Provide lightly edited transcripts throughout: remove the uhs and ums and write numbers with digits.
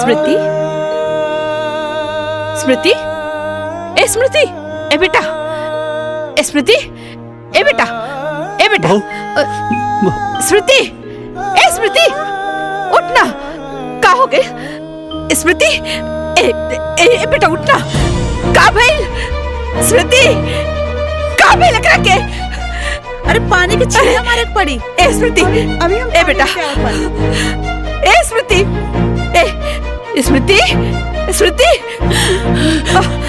स्मृति, स्मृति, ए स्मृति, ए बेटा, ए स्मृति, ए बेटा, ए बेटा, स्मृति, ए स्मृति, उठना, का हो गए? स्मृति, ए बेटा उठना, का भइल? स्मृति, का भइल एकरा के? अरे पानी की छींटे मारे पड़ी। ए स्मृति, अभी हम ए बेटा, ए स्मृति, ए स्मृति, स्मृति,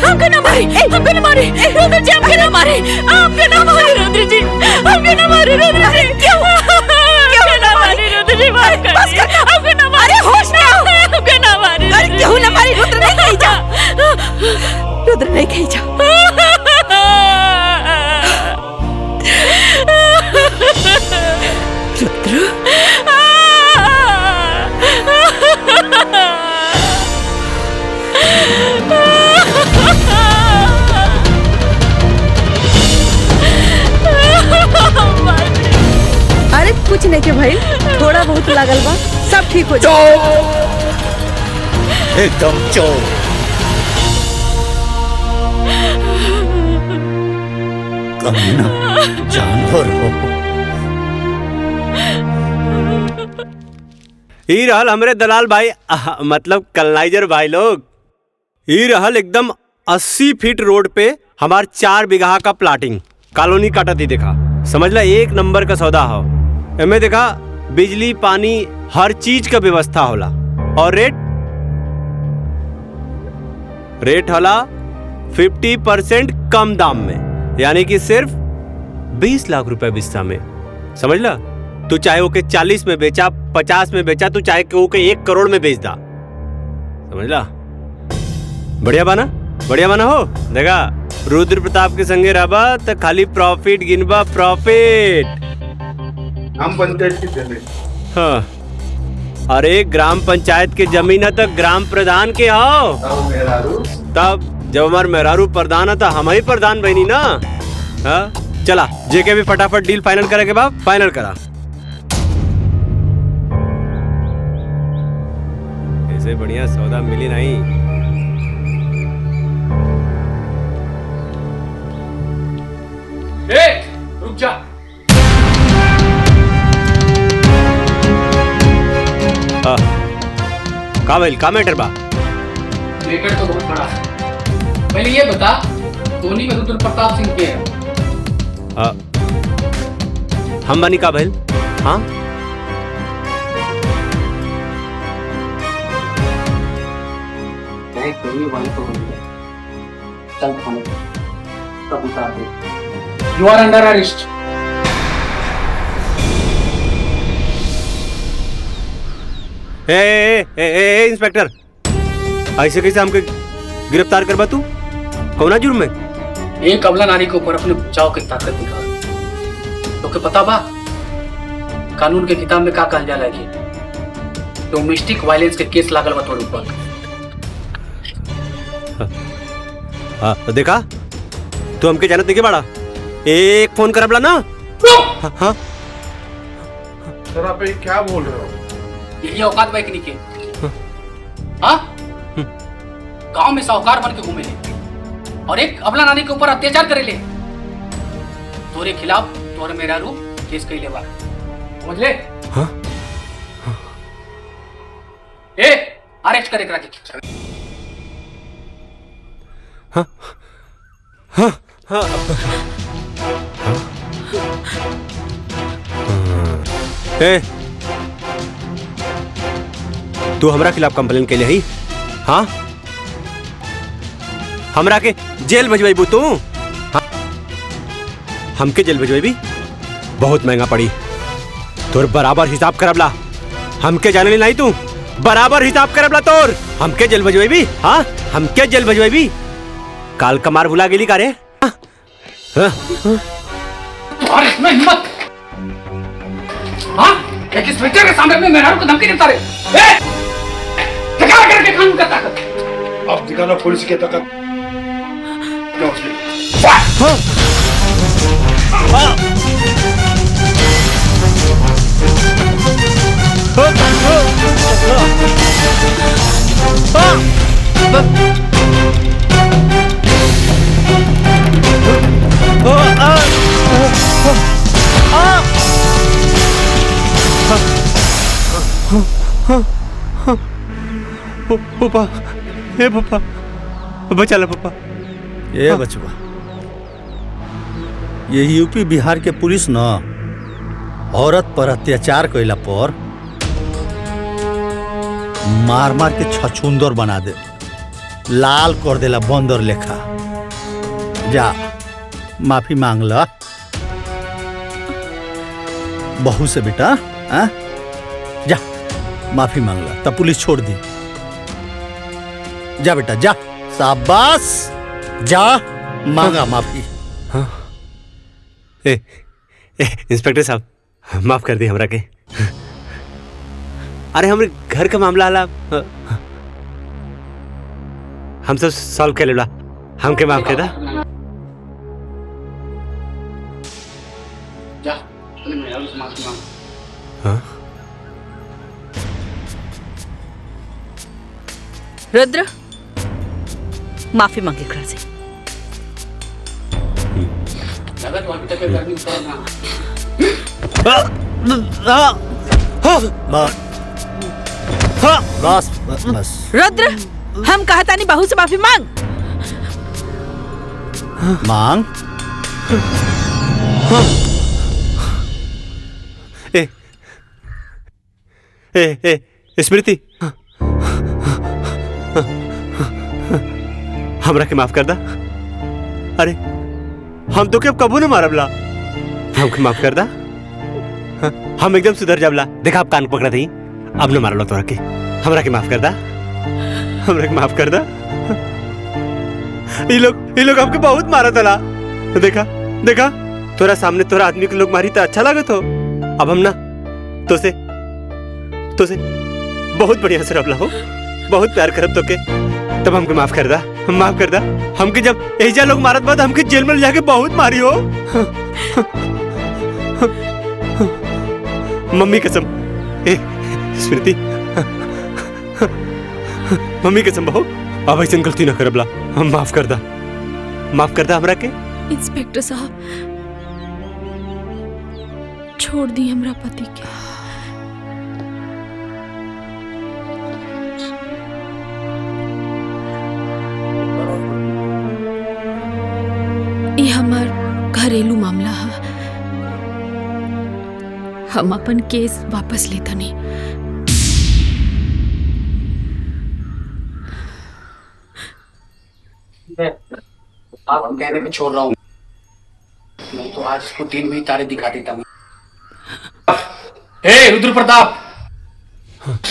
हमको ना मारे, हमको ना मारे, रुद्र जी हमको ना मारे, हमको ना मारे रुद्र जी, हमको ना मारे रुद्र जी, क्यों ना मारे रुद्र जी, बस कर, हमको ना मारे, होश में आओ, हमको ना मारे, अरे क्यों ना मारे? रुद्र नहीं कहीं जा, रुद्र नहीं कहीं जा। अरे कुछ नहीं के भाई, थोड़ा बहुत लागल बा, सब ठीक हो जाए। एकदम चोर। कमीना जानवर हो। ई रहल हमरे दलाल भाई, मतलब कलनाइजर भाई लोग। ई रहल एकदम 80 फीट रोड पे हमार 4 बीघा का प्लाटिंग कॉलोनी काटा थी। देखा समझ ला, एक नंबर का सौदा हो। एमे देखा बिजली पानी हर चीज का व्यवस्था होला। और रेट होला 50% कम दाम में, यानी कि सिर्फ 20 लाख रुपए बिस्सा में। समझ ला, तू चाहे ओके 40 में बेचा, 50 में बेचा, तू चाहे ओके 1 करोड़ में बेच दा। समझ ला, बढ़िया बाना, बढ़िया बाना हो। देखा रुद्र प्रताप के संगे रहबा तो खाली प्रॉफिट गिनबा, प्रॉफिट। ग्राम पंचायत की जमीन। हाँ, अरे ग्राम पंचायत के जमीन है तो ग्राम प्रधान के हो। तब जब हमार मेहरारू प्रधान है तो हम ही प्रधान बनी ना। हाँ चला, जेके भी फटाफट डील फाइनल करे के बाद फाइनल करा। ऐसे बढ़िया सौदा मिली नहीं। रुक जा। का भाई, का मैटर बा? मैटर तो बहुत बड़ा है। पहले ये बता, धोनी में रुद्र प्रताप सिंह के है? हम बनी का भाई? हाँ You are under arrest. Inspector, ऐसे कैसे हमके गिरफ्तार करबा तू? कौना जुर्म में? एक अबला नारी के ऊपर अपने बचाव की ताकत दिखा। तो के पता बा कानून के किताब में का कहल जाला है कि डोमेस्टिक वायलेंस के केस लागल बा तोर ऊपर। हाँ देखा, तू हमके जानत नहीं बाड़ा। एक फोन करबला ना। हाँ सर आप ये क्या बोल रहे हो? यही औकात बैकनी के। हाँ, गांव में साहूकार बन के घूमे ले और एक अबला नानी के ऊपर अत्याचार करे ले। तोरे खिलाफ तोर मेरा रूप केस कैले बा, समझ ले? हाँ? ए, अरेस्ट करे करा के। हाँ हाँ हाँ ए, तू हमरा खिलाफ कंप्लेन के लिए ही? हाँ, हमरा के जेल भेजवाई तू? हाँ? हमके जेल भेजवाई बहुत महंगा पड़ी। तोर बराबर हिसाब करबला। हमके जाने नहीं तू, बराबर हिसाब करबला तोर। हमके जेल भेजवाई। हाँ, हमके जेल भेजवाई। काल कमार भुला गेली का रे? और इसमें हिम्मत? हाँ, एक इंस्पेक्टर के सामने में मेहरारू को धमकी देता रे। ए, दिखा करके कानून का ताकत। अब दिखाना पुलिस की ताकत। पापा, हे पापा, बचा ला पापा। ये बचवा, ये यूपी बिहार के पुलिस न औरत पर अत्याचार कैला पर मार मार के छछुंदर बना दे, लाल कर देला बंदर लेखा। जा माफी मांग ला बहू से बेटा। जा माफी मांग ला, तब पुलिस छोड़ दी। जा बेटा जा, शाबाश, जा मांगा माफी। इंस्पेक्टर साहब, माफ कर दी हमरा के। अरे हमरे घर का मामला आला, हम सब सॉल्व कर लेला, हमके माफ कर दा। जा माफी मांग। हाँ? रुद्र, माफी मांगे एकरा से। लगा तो अभी तक गर्मी उतर ना। बस बस बस। रुद्र, हम कहता नहीं बहू से माफी मांग। मांग। स्मृति, हमरा के माफ कर दा। अरे हम तो के अब कबू न मारबला, हमके माफ कर दा। हम एकदम सुधर जाबला। देखा आप कान पकड़ा थी, अब न मारलो तोरा के। हमरा के माफ कर दा, हमरा के माफ कर दा। ये लोग हमके बहुत मारा तला। देखा देखा, तोरा सामने तोरा आदमी के लोग मारी तो अच्छा लागत हो। अब हम ना तो से बहुत बढ़िया से रबला हो, बहुत प्यार करब तो के। तब हमके माफ कर दा, माफ कर दा। हमके जब एजा लोग मारत बाद हमके जेल में जाके बहुत मारी हो। मम्मी कसम, स्मृति, मम्मी कसम बहू, अब ऐसे गलती ना करबला। हम माफ कर दा, माफ कर दा हमरा के। इंस्पेक्टर साहब, छोड़ दी हमरा पति के। ये हमार घरेलू मामला है, हम अपन केस वापस लेता नहीं। आप कहने पे छोड़ रहा हूँ, नहीं तो आज इसको दिन में तारे दिखा देता हूँ। हे रुद्र प्रताप,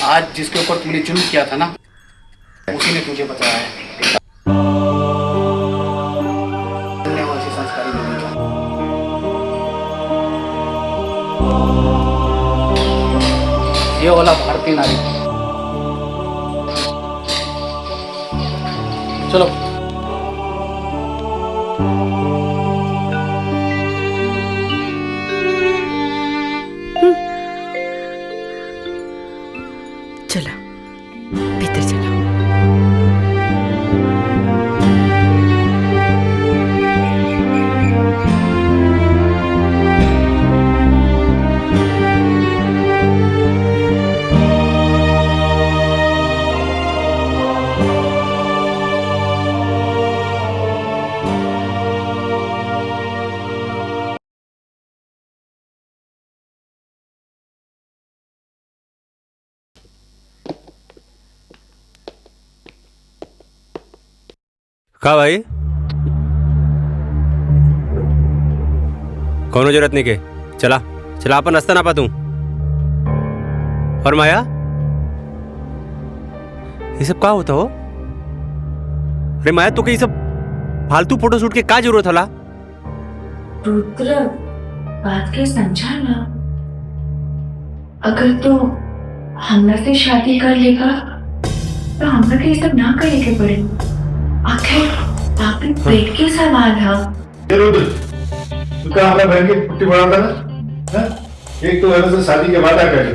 आज जिसके ऊपर तूने जुल्म किया था ना, उसी ने तुझे बताया है। संस्कारी नहीं था। ये वाला भारतीय नारी। चलो चला भीतर चला। का भाई, कोनो जरूरत नहीं के। चला चला, अपन रास्ता ना पा दूं। और माया, ये सब का होता हो? अरे माया, तो ये सब फालतू फोटो शूट के का जरूरत होला? रुद्र, बात के समझा ना। अगर तो हमरा से शादी कर लेगा तो हमरा के ये सब ना करे के पड़े। आखिर आपके पेट के सवाल है। रुद्र, तू क्या हमारे बहन की पुट्टी बढ़ाता ना? एक तो मेरे से शादी के वादा कर ले,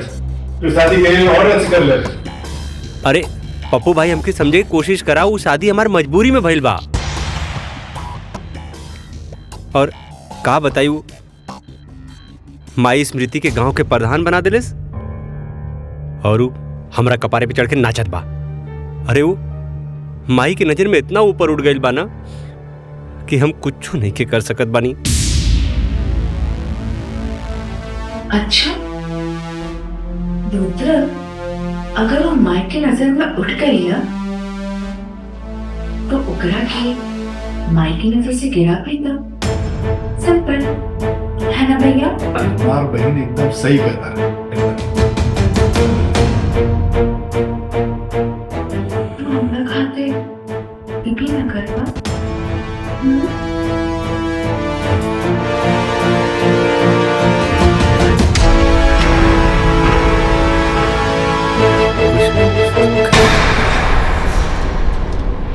तू शादी के लिए और अच्छी कर ले। अरे पप्पू भाई, हमके समझे की कोशिश करा। वो शादी हमार मजबूरी में भइल बा। और का बताइयो, माई स्मृति के गांव के प्रधान बना दिलिस, और हमरा कपारे पे चढ़ के नाचत बा। अरे वो माई की नजर में इतना ऊपर उठ गई बा ना कि हम कुछ नहीं के कर सकत बानी। अच्छा रुद्र, अगर वो माइक के नजर में उठ गई ना तो ओकरा के माइक की नजर से गिरा भी ना। सिंपल है ना भैया? हमार बहन एकदम सही कहता है। तो हम लोग खाते भी ना करवा।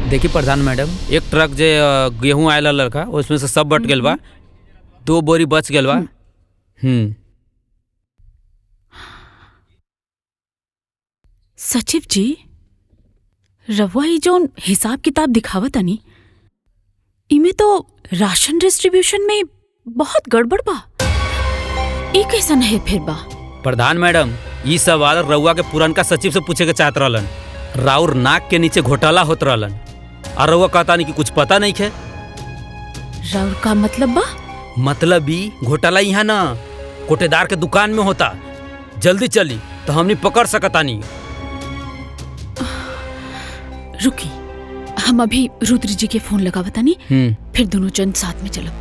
देखिए प्रधान मैडम, एक ट्रक जे गेहूं आयल लड़का उसमें से सब बट गेल बा, 2 बोरी बच गेल बा। सचिव जी, रवा ये जोन हिसाब किताब दिखावत आनी, इमे तो राशन डिस्ट्रीब्यूशन में बहुत गड़बड़ बा। ई कैसन है फिर बा? प्रधान मैडम, ई सवाल रउआ के पुरनका सचिव से पूछे के चाहत रहलन। राउर नाक के नीचे घोटाला होत रहलन और रउआ कहता नहीं कि कुछ पता नहीं है। राउर का मतलब बा? मतलब ई घोटाला यहाँ ना कोटेदार के दुकान में होता। जल्दी चली तो हमनी पकड़ सकता नहीं। रुकी, हम अभी रुद्र जी के फोन लगावता नहीं, फिर दोनों जन साथ में चलो।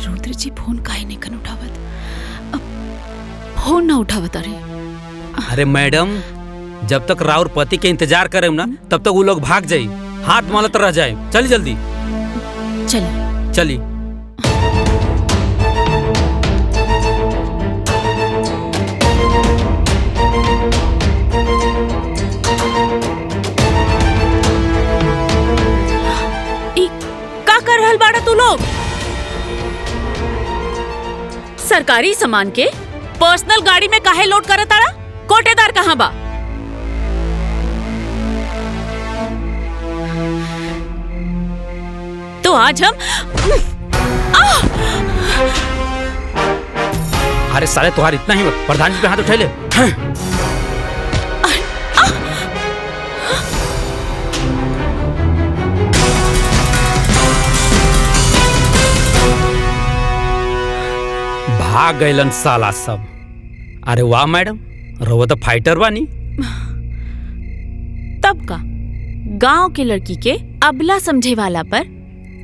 रुद्र जी फोन काहे नहीं कन उठावत? अब फोन ना उठावत। अरे मैडम, जब तक राउर पति के इंतजार करे ना तब तक वो लोग भाग जाये, हाथ मलत रह जाए। चली जल्दी चलिए चली। का कर रहल बाड़ा तू लोग? सरकारी सामान के पर्सनल गाड़ी में काहे लोड करत तारा? कोटेदार कहाँ बा? तो आज हम अरे साले तुम्हारी इतना ही प्रधान जी पे हाथ उठा ले। भाग गइलन साला सब। अरे वाह मैडम, रउआ तो फाइटर बानी। तब का गांव के लड़की के अबला समझे वाला पर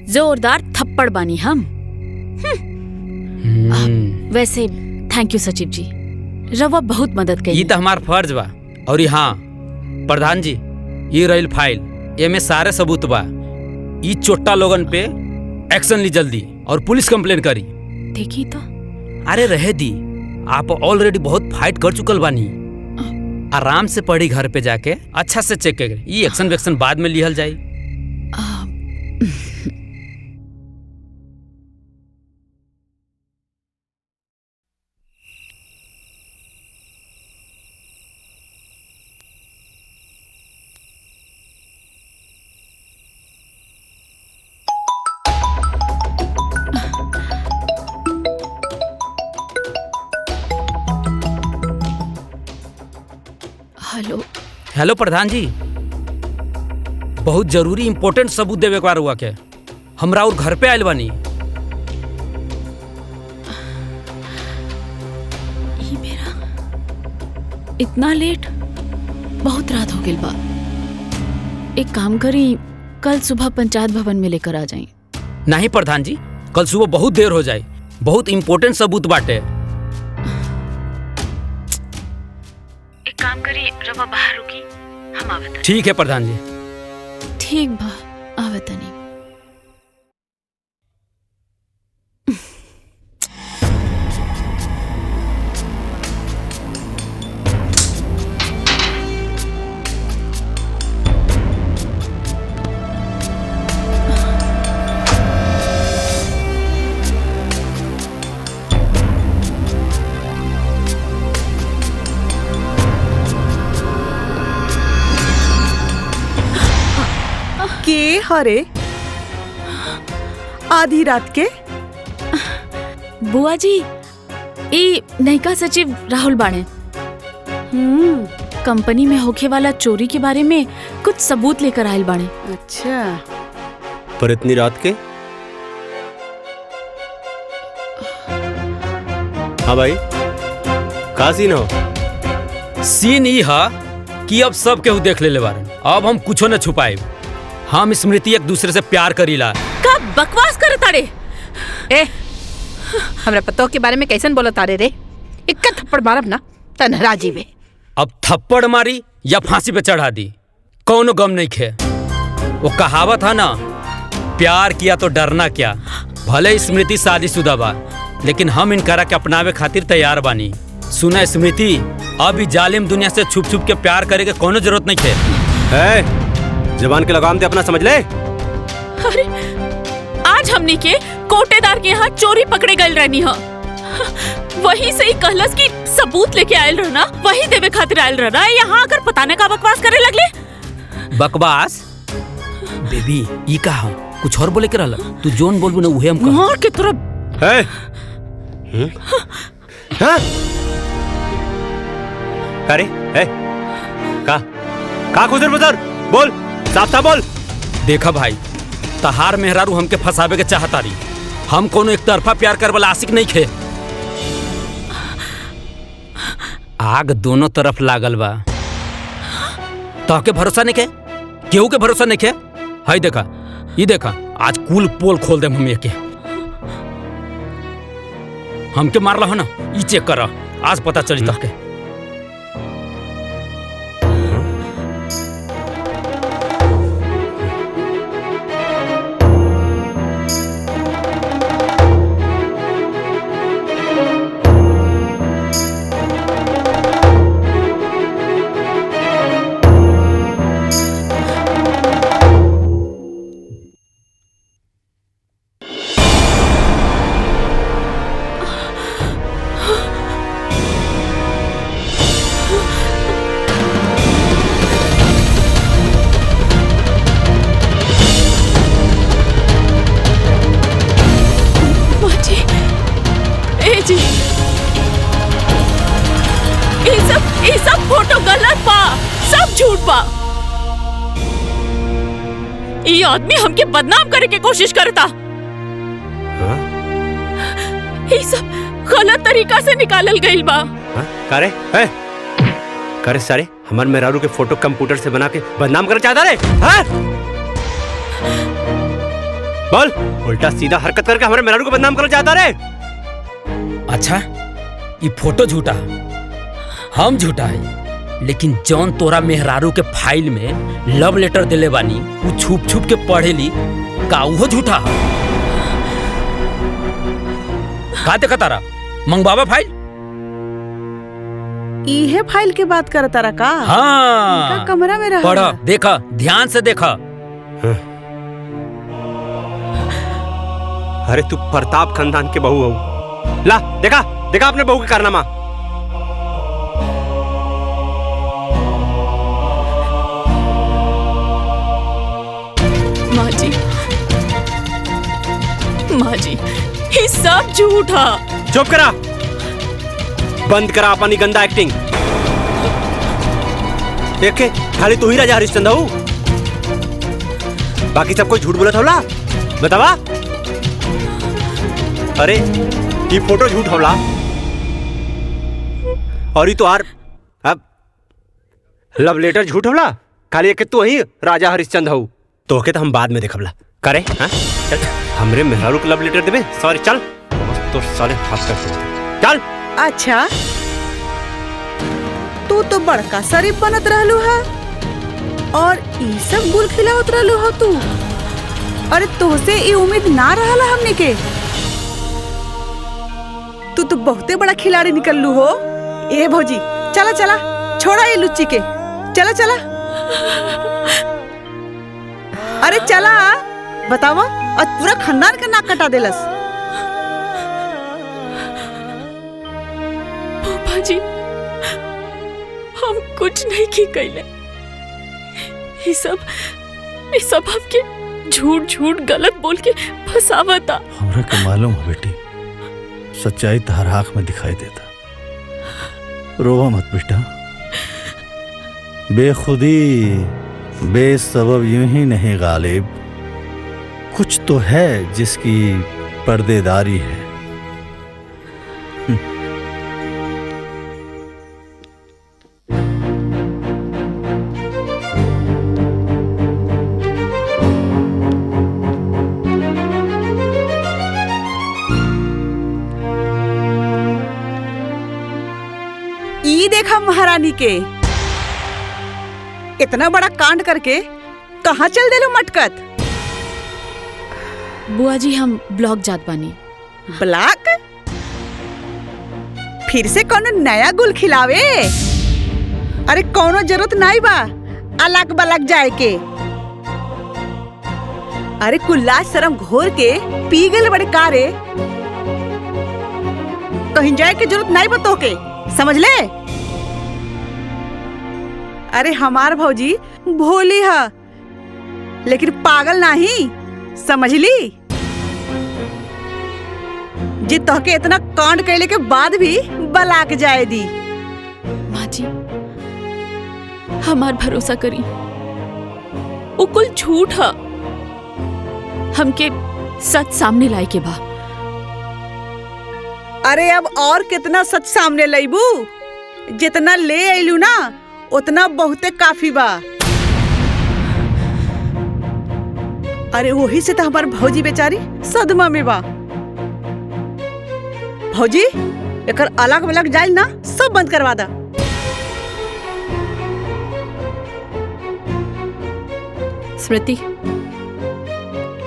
जोरदार थप्पड़ बानी हम। वैसे थैंक यू सचिव जी, रवा बहुत मदद करी। ये तो हमार फर्ज बा। और हाँ प्रधान जी, ये रही फाइल, एमे सारे सबूत बा। ये चोट्टा लोगन पे एक्शन ली जल्दी और पुलिस कंप्लेन करी। देखी तो। अरे रहे दी, आप ऑलरेडी बहुत फाइट कर चुकल बानी। आराम से पढ़ी घर पे जाके अच्छा से चेक करे। ये एक्शन वेक्शन बाद में लिहल जाई। हेलो हेलो प्रधान जी, बहुत जरूरी इंपॉर्टेंट सबूत देवे के हुआ के हमरा और घर पे आयल बानी। ये मेरा इतना लेट, बहुत रात हो गई बा। एक काम करी, कल सुबह पंचायत भवन में लेकर आ जाए। नहीं प्रधान जी, कल सुबह बहुत देर हो जाए, बहुत इंपॉर्टेंट सबूत बाटे। एक काम करी, रवा बाहर रुकी, हम आवत। ठीक है प्रधान जी। ठीक बा, आवत नहीं। के हरे आधी रात के? बुआ जी, ई नयका सचिव राहुल बाणे कंपनी में होखे वाला चोरी के बारे में कुछ सबूत लेकर आयल बाणे। अच्छा, पर इतनी रात के? हाँ भाई, का सीन हो? सीन ई हा कि अब सब केहू देख ले बारन। अब हम कुछो न छुपाए। हम स्मृति एक दूसरे से प्यार करीला। का बकवास करे तारे? ए, हमरा पतो के बारे में कैसन बोला तारे रे? इक्का थप्पड़ मारब ना तनहरा जीवे। अब थप्पड़ मारी या फांसी पे चढ़ा दी, कौनो गम नहीं खे। वो कहावत है ना, प्यार किया तो डरना क्या। भले स्मृति शादीशुदा बा, लेकिन हम इनकरा के अपनावे खातिर तैयार बानी। सुना स्मृति, अभी जालिम दुनिया से छुप छुप के प्यार करे के कोनो जरूरत नहीं थे। जबान के लगाम ते अपना समझ ले। अरे आज हमने के कोटेदार के यहाँ चोरी पकड़े गए रहनी है। वही से ही कहलस की सबूत लेके आयल रहना, वही देवे खातिर आयल रहना। यहाँ आकर पता न का बकवास करे लगले। बकवास? बेबी ई कहा कुछ और बोले के रहला? तू जोन बोलबू ना उहे हम कहा। मार के तरफ। अरे का खुदर बुदर बोल, साफ साफ बोल। देखा भाई, तहार मेहरारू हमके फंसावे के चाहता रही। हम कोनो एक तरफा प्यार कर वाला आशिक नहीं खे। आग दोनों तरफ लागल बा। तहके भरोसा नहीं के? केहू के भरोसा नहीं के? हाय देखा, ये देखा, आज कुल पोल खोल दे हम के। हमके मारला हो ना, ई चेक कर, आज पता चली तहके। ये आदमी हमके बदनाम करे के कोशिश करता। ये सब गलत तरीका से निकालल गइल बा। करे सारे हमार मेहरारू के फोटो कंप्यूटर से बना के बदनाम कर चाहता रे? बोल, उल्टा सीधा हरकत करके हमारे मेहरारू को बदनाम कर चाहता रे? अच्छा, ये फोटो झूठा, हम झूठा है, लेकिन जौन तोरा मेहरारू के फाइल में लव लेटर दिले बानी वो छुप छुप के पढ़ेली, का वो झूठा है? का देखा तारा मंगवावा फाइल? इहे फाइल के बात करता रहा का? हाँ, कमरा में रहा। पढ़ा, देखा, ध्यान से देखा। अरे तू प्रताप खानदान के बहू हो। ला देखा, देखा अपने बहू के कारनामा। माँ जी, ये सब झूठा। चुप करा, बंद करा अपनी गंदा एक्टिंग। देखे खाली तू ही राजा हरिश्चंद्र हो, बाकी सब कोई झूठ बोला था। बतावा। अरे ये फोटो झूठ होला और ये तो आर अब लव लेटर झूठ होला। खाली एक तू ही राजा हरिश्चंद्र हो, तो के तो हम बाद में देखबला करे। हाँ चल, हमरे मेहरारू को लव लेटर देबे? सॉरी चल, तो साले हाथ कर चल। अच्छा, तू तो बड़का शरीफ बनत रहलू है और ई सब गुल खिलावत रहलू हो तू। अरे तोहसे ई उम्मीद ना रहला हमने के। तू तो बहुते बड़ा खिलाड़ी निकललू हो। ए भौजी, चला चला, छोड़ा ये लुच्ची के, चला चला। अरे चला, बतावा, आज पूरा खानदान का नाक कटा देलस। पापा जी, हम कुछ नहीं की कैले। ये सब हमके झूठ झूठ गलत बोल के फंसावा था। हमरा के मालूम है बेटी, सच्चाई तहर आँख में दिखाई देता। रोवा मत बेटा, बेखुदी बेसबब यूं ही नहीं गालिब, कुछ तो है जिसकी पर्देदारी है। ई देखा महारानी के इतना बड़ा कांड करके कहाँ चल देलो मटकत? बुआ जी हम ब्लॉक जात बानी। ब्लॉक? फिर से कोनो नया गुल खिलावे? अरे कोनो जरूरत नहीं बा अलग बलक जाए के। अरे कुल्ला शर्म घोर के पी गल बड़े कारे, कहीं जाए के जरूरत नहीं बतो के, समझ ले। अरे हमार भौजी भोली है लेकिन पागल नहीं, समझ ली। जे तोहके इतना कांड कैले के बाद भी बलाक जाए दी। माँ जी हमार भरोसा करी, वो कुल झूठ है। हमके सच सामने लाए के बा। अरे अब और कितना सच सामने लाइबू? जितना ले आइलू ना उतना बहुते काफी बा। अरे वही से तो हमार भौजी बेचारी सदमा में बा। भौजी एकर अलग अलग जाइल ना सब बंद करवा दा। स्मृति,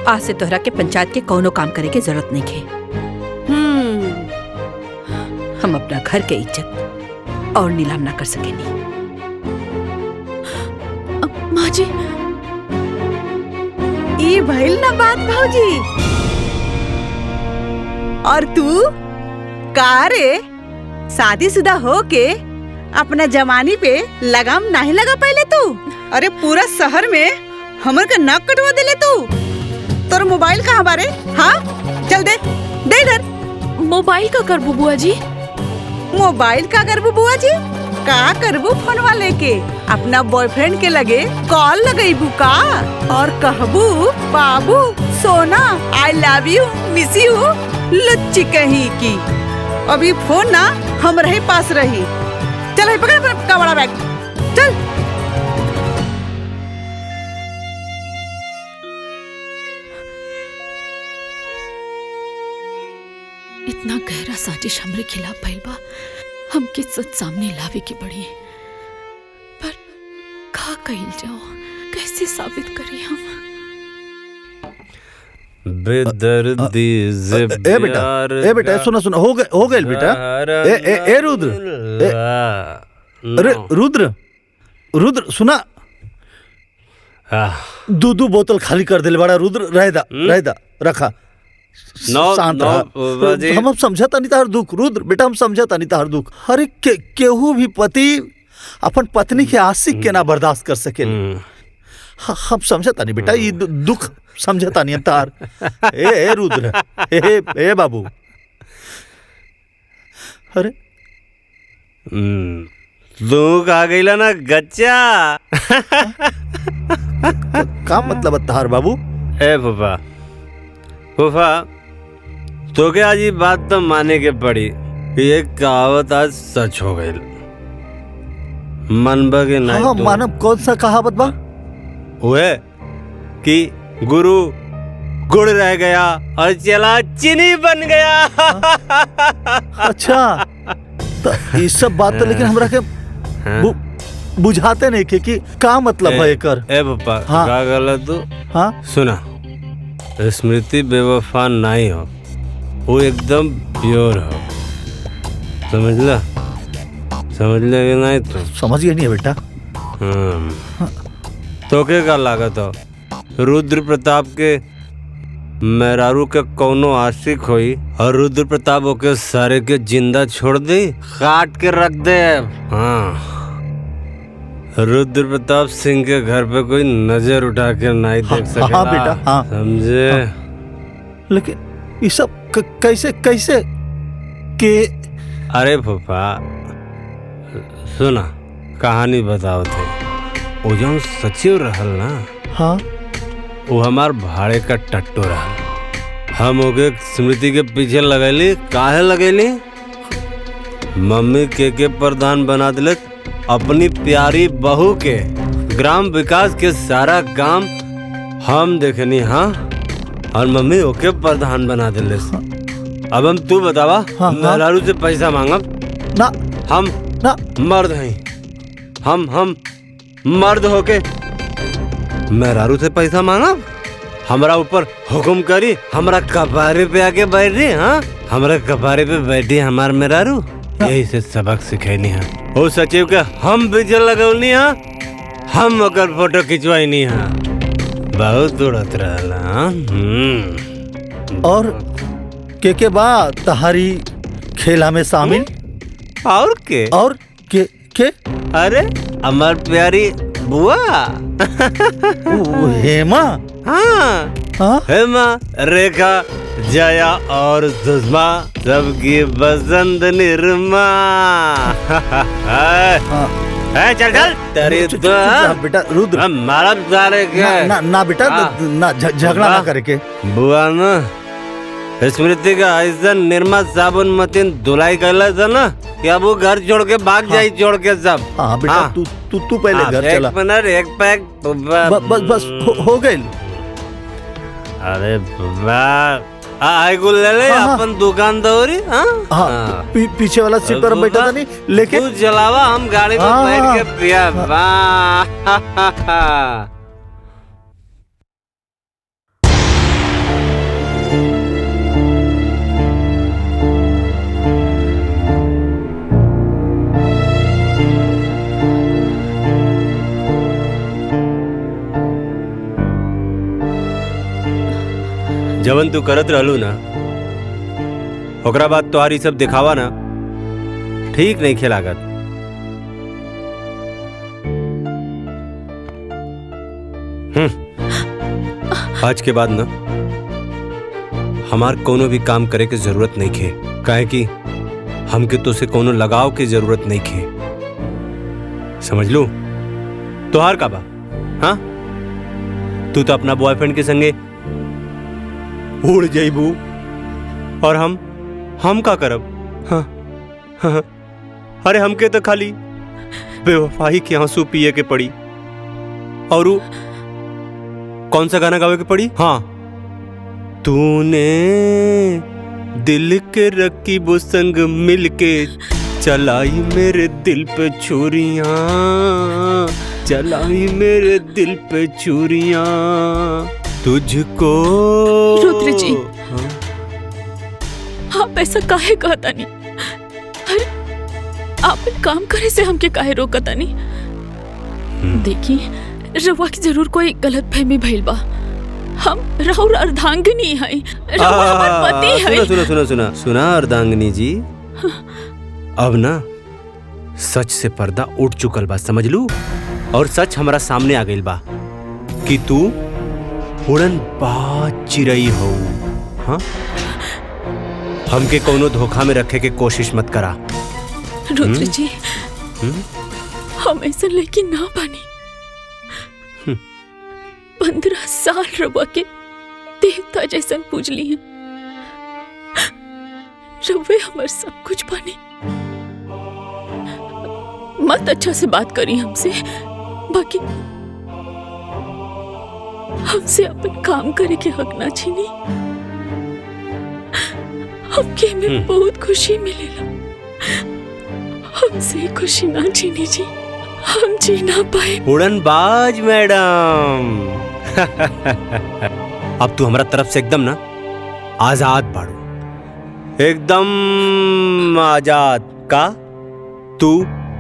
आज से तोहरा के पंचायत के कोनो काम करे के जरूरत नहीं है। हम अपना घर के इज्जत और नीलाम ना कर सकेनी। माँ जी ई भइल ना बात भौजी। और तू का रे, शादीशुदा हो के अपना जवानी पे लगाम नहीं लगा पहले तू? अरे पूरा शहर में हमर का नाक कटवा देले तू। तोर मोबाइल कहाँ बारे? हाँ चल दे दे इधर। मोबाइल का करबू बुआ जी? मोबाइल का करबू बुआ जी? का करबू फोनवा लेके अपना बॉयफ्रेंड के लगे कॉल लगेबू का और कहबू बाबू सोना I love you miss you लुच्ची कहीं की। अभी फोन ना हमरे पास रही। चल है पकड़ अपना बड़ा बैग चल। इतना गहरा साजिश हमरे खिलाफ भइल बा, हमके सच सामने लावे के पड़ी। पर का कहिल जाओ, कैसे साबित करी हम? बेदर्दी से ए बेटा सुनो हो गए बेटा। ए रुद्र, अरे रुद्र सुना, दो बोतल खाली कर दिल बड़ा। रुद्र रह दा रखा। शांत रहा। हम समझता नहीं तार दुख रुद्र बेटा, हम समझता नहीं तार दुख। अरे केहू भी पति अपन पत्नी के आशिक के ना बर्दाश्त कर सके। हम समझता नहीं बेटा, ये दुख समझता नहीं तार। ए रुद्र, ए बाबू। अरे दुख आ गईला ना गच्चा। का मतलब तार बाबू? ए फूफा तो क्या आज ये बात तो माने के पड़ी, ये कहावत आज सच हो गई। मनबा के नहीं? हाँ मानव, कौन सा कहावत बा? हुए कि गुरु गुड़ रह गया और चला चीनी बन गया। अच्छा तो ये सब बात तो लेकिन हमरा के बुझाते नहीं कि का मतलब है एकर। ए पापा हाँ? का गलत तू? हाँ सुना, स्मृति बेवफा नहीं हो, वो एकदम प्योर हो। समझ ले कि नहीं? तो समझ गया नहीं है बेटा। तो क्या लागत हो रुद्र प्रताप के मेहरारू के कौनो आशिक होई और रुद्र प्रताप ओके सारे के जिंदा छोड़ दे, काट के रख दे। हाँ रुद्र प्रताप सिंह के घर पे कोई नजर उठा के नहीं देख सकेला। हाँ बेटा, हाँ। समझे? लेकिन ये सब कैसे कैसे के? अरे फूफा सुना, कहानी बताओ थे। वो जो सचिव रहल ना, हाँ, वो हमार भाड़े का टट्टू रहल। हम ओके स्मृति के पीछे लगैली। काहे लगैली? मम्मी के प्रधान बना दिले अपनी प्यारी बहू के। ग्राम विकास के सारा काम हम देखनी। हाँ, और मम्मी ओके प्रधान बना दिले। अब हम तू बतावा, हाँ, मेहरारू से पैसा मांगब ना? हम ना मर्द हैं। हम मर्द होके मेहरारू से पैसा मांगब? हमरा ऊपर हुक्म करी, हमरा कपारे पे आके बैठ रही। हाँ, हमरा कपारे पे बैठी हमार मेहरारू। यही से सबक सिखैनी है। ओ सचिव के हम बिजल लगौनी है, हम ओकर फोटो खिंचवाइनी है। बहुत उड़त रहला। और के बाद तहारी खेला में शामिल? और के? और के? अरे हमार प्यारी बुआ हेमा। हाँ, हाँ? हेमा, रेखा, जया और सुषमा, सबकी बसंत निर्मा। चल चल तेरी तो बेटा रुद्र, हमारा सारे ना ना बेटा, ना झगड़ा ना करके। बुआ ना स्मृति का ऐसा निर्मा साबुन मतीन धुलाई कैला था ना कि अब वो घर छोड़ के भाग जाई, छोड़ के सब। हाँ बेटा, तू पहले घर चला। एक मिनट, एक पैक। बस हो गए। अरे आई गुल ले ले। हाँ, अपन दुकान दौरी। हाँ, पीछे वाला सीट पर बैठा था नहीं, लेके तू जलावा, हम गाड़ी में बैठ के पिया। जवन तू करत रहलू ना, ओकरा बाद तोहारी सब दिखावा ना ठीक नहीं खेलागत। आज के बाद ना हमार कोनो भी काम करे के जरूरत नहीं खे, काहे कि हमके तो से कोनो लगाव की जरूरत नहीं खे। समझ लू? तोहार का बा? हाँ, तू तो अपना बॉयफ्रेंड के संगे उड़ जाइबू, और हम का करब? हाँ, हाँ, अरे हमके तो खाली बेवफाई के आंसू पिए के पड़ी। और कौन सा गाना गावे के पड़ी? हाँ, तूने दिल के रकीबों संग मिलके चलाई मेरे दिल पे छुरियां, चलाई मेरे दिल पे छुरियां, तुझको। रुद्र जी, आप ऐसा काहे कहता नहीं? अरे आप काम करे से हमके काहे रोकता नहीं? देखिए, रवा की जरूर कोई गलत फहमी भइल बा। हम राहुल अर्धांगिनी है, रवा हमार पति है। सुना अर्धांगिनी जी, अब ना सच से पर्दा उठ चुकल बा, समझ लू? और सच हमारा सामने आ गइल बा कि तू उड़न बाज चिरई हो। हाँ, हमके कोनो धोखा में रखे के कोशिश मत करा। रुद्र जी, हम ऐसा लेकिन ना बनी। 15 साल रवा के देवता जैसन पूज ली है। रवे हमार सब कुछ बनी। मत अच्छा से बात करी हमसे, बाकी हमसे अपन काम करे के हक ना छीनी। हमके में बहुत खुशी मिलेला। हमसे खुशी ना छीनी जी, हम जी ना पाए। उड़नबाज मैडम, अब तू हमारा तरफ से एकदम ना आजाद बाड़ू, एकदम आजाद। का तू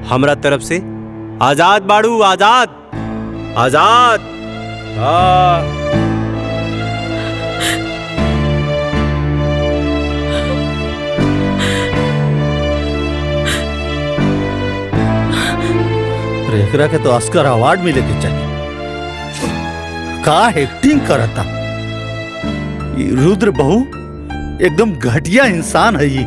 हमारा तरफ से आजाद बाड़ू? आजाद, आजाद। हाँ, अरे एकरा के तो ऑस्कर अवार्ड मिले के चाहिए। का एक्टिंग करता ये रुद्र बहू, एकदम घटिया इंसान है ये।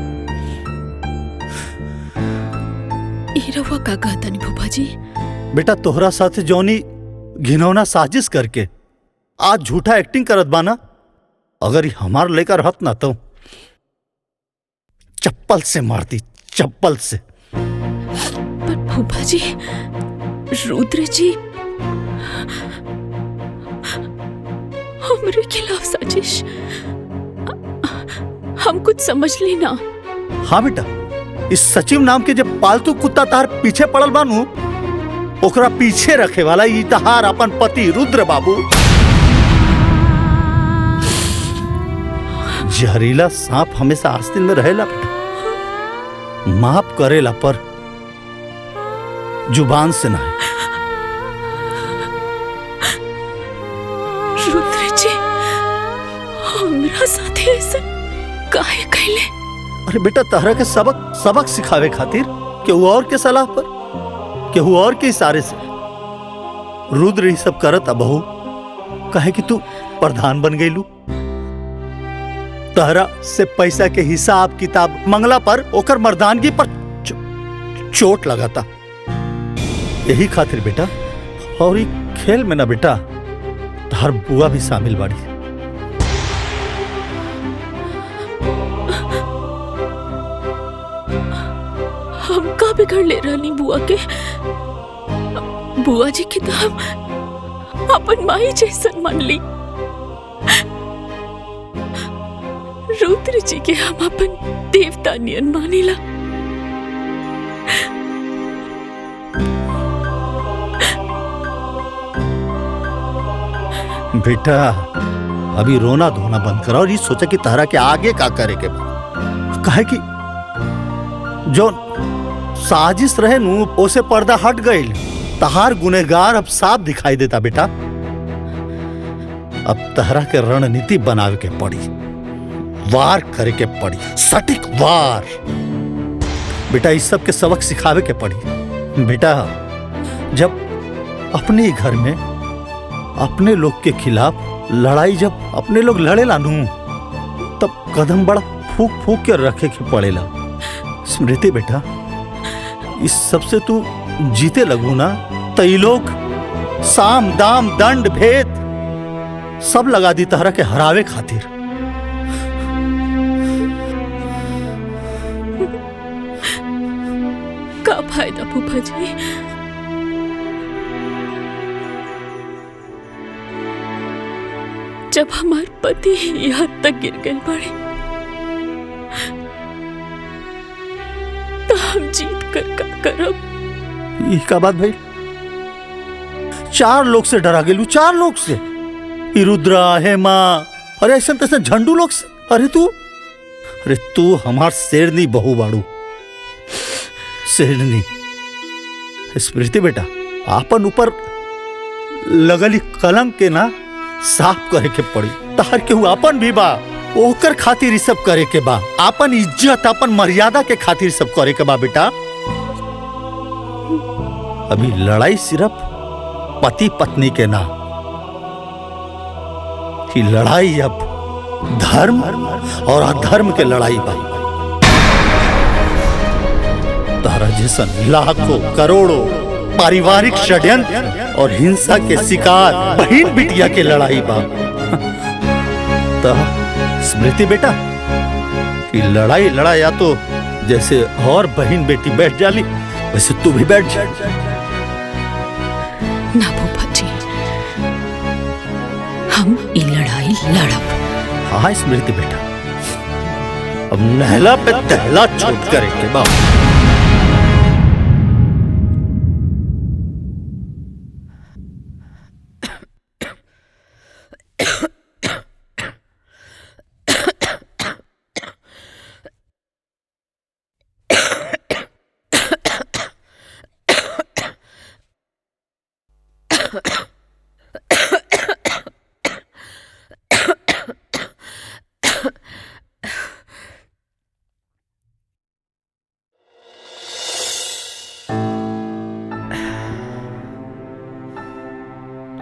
रवा का कहता नहीं फूफा जी। बेटा तोहरा साथ जौनी घिनौना साजिश करके आज झूठा एक्टिंग करत बाना, अगर ये हमार लेकर रहत ना तो चप्पल से मारती, चप्पल से। पर फूफा जी, रुद्र जी हमारे खिलाफ साजिश, हम कुछ समझ लेना। हाँ बेटा, इस सचिव नाम के जब पालतू कुत्ता तार पीछे पड़ल बानू, ओकरा पीछे रखे वाला ई तहार अपन पति रुद्र बाबू जहरीला सांप हमेशा आस्तीन में रहेला बेटा, माफ करेला पर जुबान से ना। रुद्र जी हमरा साथे ऐसा काहे कहले? अरे बेटा तहरा के सबक सिखावे खातिर केहू और के सलाह पर, केहू और के इशारे से रुद्र ये सब करता बहू, कहे कि तू प्रधान बन गईलू। तहरा से पैसा के हिसाब किताब मंगला पर ओकर मर्दानगी पर चोट लगाता। यही खातिर बेटा, और ये खेल में ना बेटा तहर बुआ भी शामिल बाड़ी। हम का बिगड़ ले रानी बुआ के? बुआ जी की तो हम अपन माई जैसन मान ली, रुद्र जी के हम अपन देवता नियन मानेला। बेटा अभी रोना धोना बंद करो और ये सोचा कि तारा के आगे का करे के बाद। कहे कि जो साजिश रहे नू ओसे पर्दा हट गई, तहार गुनहगार अब साफ दिखाई देता बेटा। अब तहरा के रणनीति बनावे के पड़ी, वार करे के पड़ी, सटीक वार। बेटा इस सब के सबक सिखावे के पड़ी। बेटा जब अपने घर में अपने लोग के खिलाफ लड़ाई, जब अपने लोग लड़े लानू, तब कदम बड़ा फूक फूक के रखे के पड़ेला। स्मृति बेटा, इस सबसे तू जीते लगू ना, तई लोग साम दाम दंड भेद सब लगा दी तहरा के हरावे खातिर। का फायदा फूफा जी? जब हमार पति यहाँ तक गिर गए पड़े, तो हम जीत कर का करब? ये का बात भाई? 4 लोग से डरा गेलू, 4 लोग से, रुद्रा, हेमा, अरे ऐसा तैसा झंडू लोग से। अरे तू हमार शेरनी बहू बाड़ू, शेरनी। स्मृति बेटा, आपन ऊपर लगली कलंक के ना साफ करे के पड़ी। तार केहू आपन भी बा, ओकर खातिर ई सब करे के बा। आपन इज्जत, आपन मर्यादा के खातिर सब करे के बा बेटा। अभी लड़ाई सिर्फ पति पत्नी के ना, कि लड़ाई अब धर्म और अधर्म के लड़ाई बा। तारा जैसन लाखों करोड़ों पारिवारिक षड्यंत्र और हिंसा के शिकार बहन बिटिया के लड़ाई बा। तो स्मृति बेटा, कि लड़ाई लड़ाया तो जैसे और बहन बेटी बैठ जाली, वैसे तू भी बैठ जा। ना फूफा जी, हम ये लड़ाई लड़ब। हाँ स्मृति बेटा, अब नहला पे दहला छूट करे के बाद।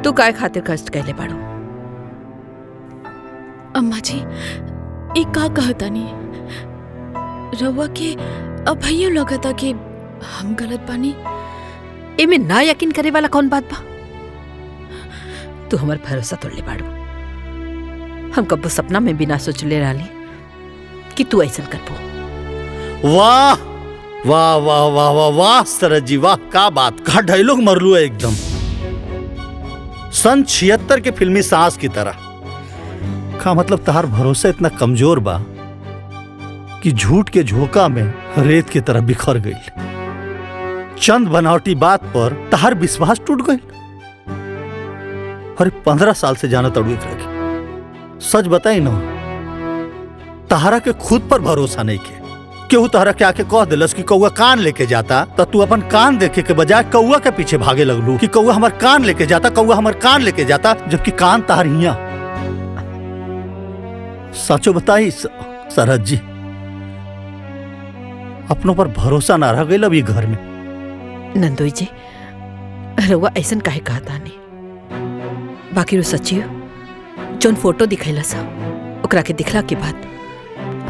तू काय खातिर कष्ट कैले बाड़ू? अम्मा जी ई का कहता नहीं रवा के अब भैया लगता कि हम गलत बानी। एमे ना यकीन करे वाला कौन बात बा? तू हमार भरोसा तोड़ले बाड़ू। हम कब्बो सपना में भी ना सोचले रहली कि तू ऐसा करबो। वाह वाह वाह वाह वाह वाह सरज जी वाह, का बात, का डायलॉग मरलू है एकदम सन 76 के फिल्मी सांस की तरह। का मतलब तहार भरोसा इतना कमजोर बा कि झूठ के झोंका में रेत की तरह बिखर गई। चंद बनावटी बात पर तहार विश्वास टूट गई। अरे 15 साल से जाना तड़ू एक रखे। सच बताई ना, तहारा के खुद पर भरोसा नहीं के। केहू तहरा के आके कह दिलस कि कौआ कान लेके जाता, तो तू अपन कान देखे के बजाय कौआ के पीछे भागे लगलू कि कौआ हमार कान लेके जाता, कौआ हमार कान लेके जाता, जबकि कान तहार हिया। सचो बताई सरहद जी, अपनों पर भरोसा ना रह गई अब ये घर में। नंदोई जी, रउआ ऐसन काहे कहता नहीं? बाकी रो सच्ची जोन फोटो दिखैला सा ओकरा के दिखला के बाद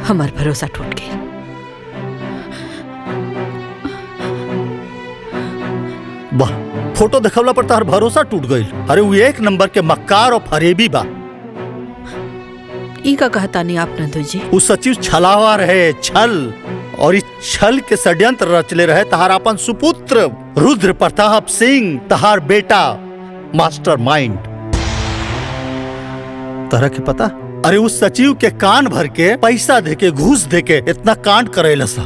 हमार भरोसा टूट गया। वाह, फोटो देखवला पर तार भरोसा टूट गई। अरे वो एक नंबर के मक्कार और फरेबी बा। ई का कहता नहीं आप नंदोई जी? वो सचिव छलावा रहे, छल, और इस छल के षड्यंत्र रचले रहे तहार अपन सुपुत्र रुद्र प्रताप सिंह, तहार बेटा मास्टर माइंड। तरह के पता? अरे उस सचिव के कान भर के पैसा देके घूस देके इतना कांड करेला सा।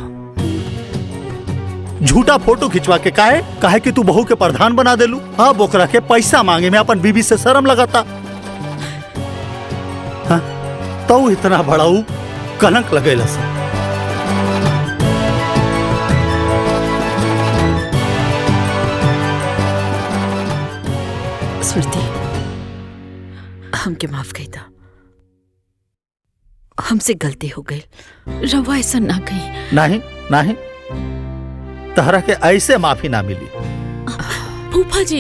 झूठा फोटो खिंचवा के काहे कि तू बहू के प्रधान बना देलू। अब ओकरा के पैसा मांगे में अपन बीबी से शर्म लगाता। हाँ? तो इतना बड़ा कलंक लगेला सा। स्मृति, हमके माफ कही था, हमसे गलती हो गई। रवा ऐसा ना कही। नहीं नहीं, तहरा के ऐसे माफी ना मिली। फूफा जी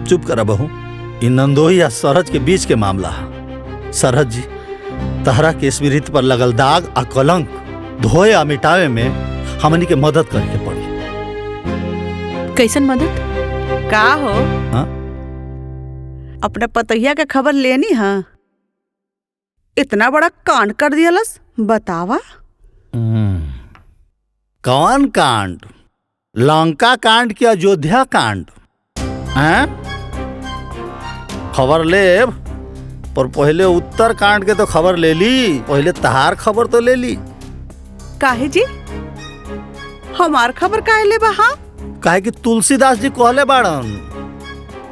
चुप करा बहू, इन नंदोई या सरहद के बीच के मामला है। सरहद जी, तहरा के स्मृति पर लगल दाग आ कलंक धोए आ मिटावे में हमनी के मदद करके पड़ी। कैसन मदद? का हो? हाँ? अपना पतैया के खबर लेनी है? इतना बड़ा कांड कर दियालस, बतावा। कौन कांड? लंका कांड की अयोध्या कांड? हैं? खबर ले, पर पहले उत्तर कांड के तो खबर ले ली। पहले तहार खबर तो ले ली। काहे जी? हमार खबर काहे ले बहा? काहे कि तुलसीदास जी कहले बाड़न,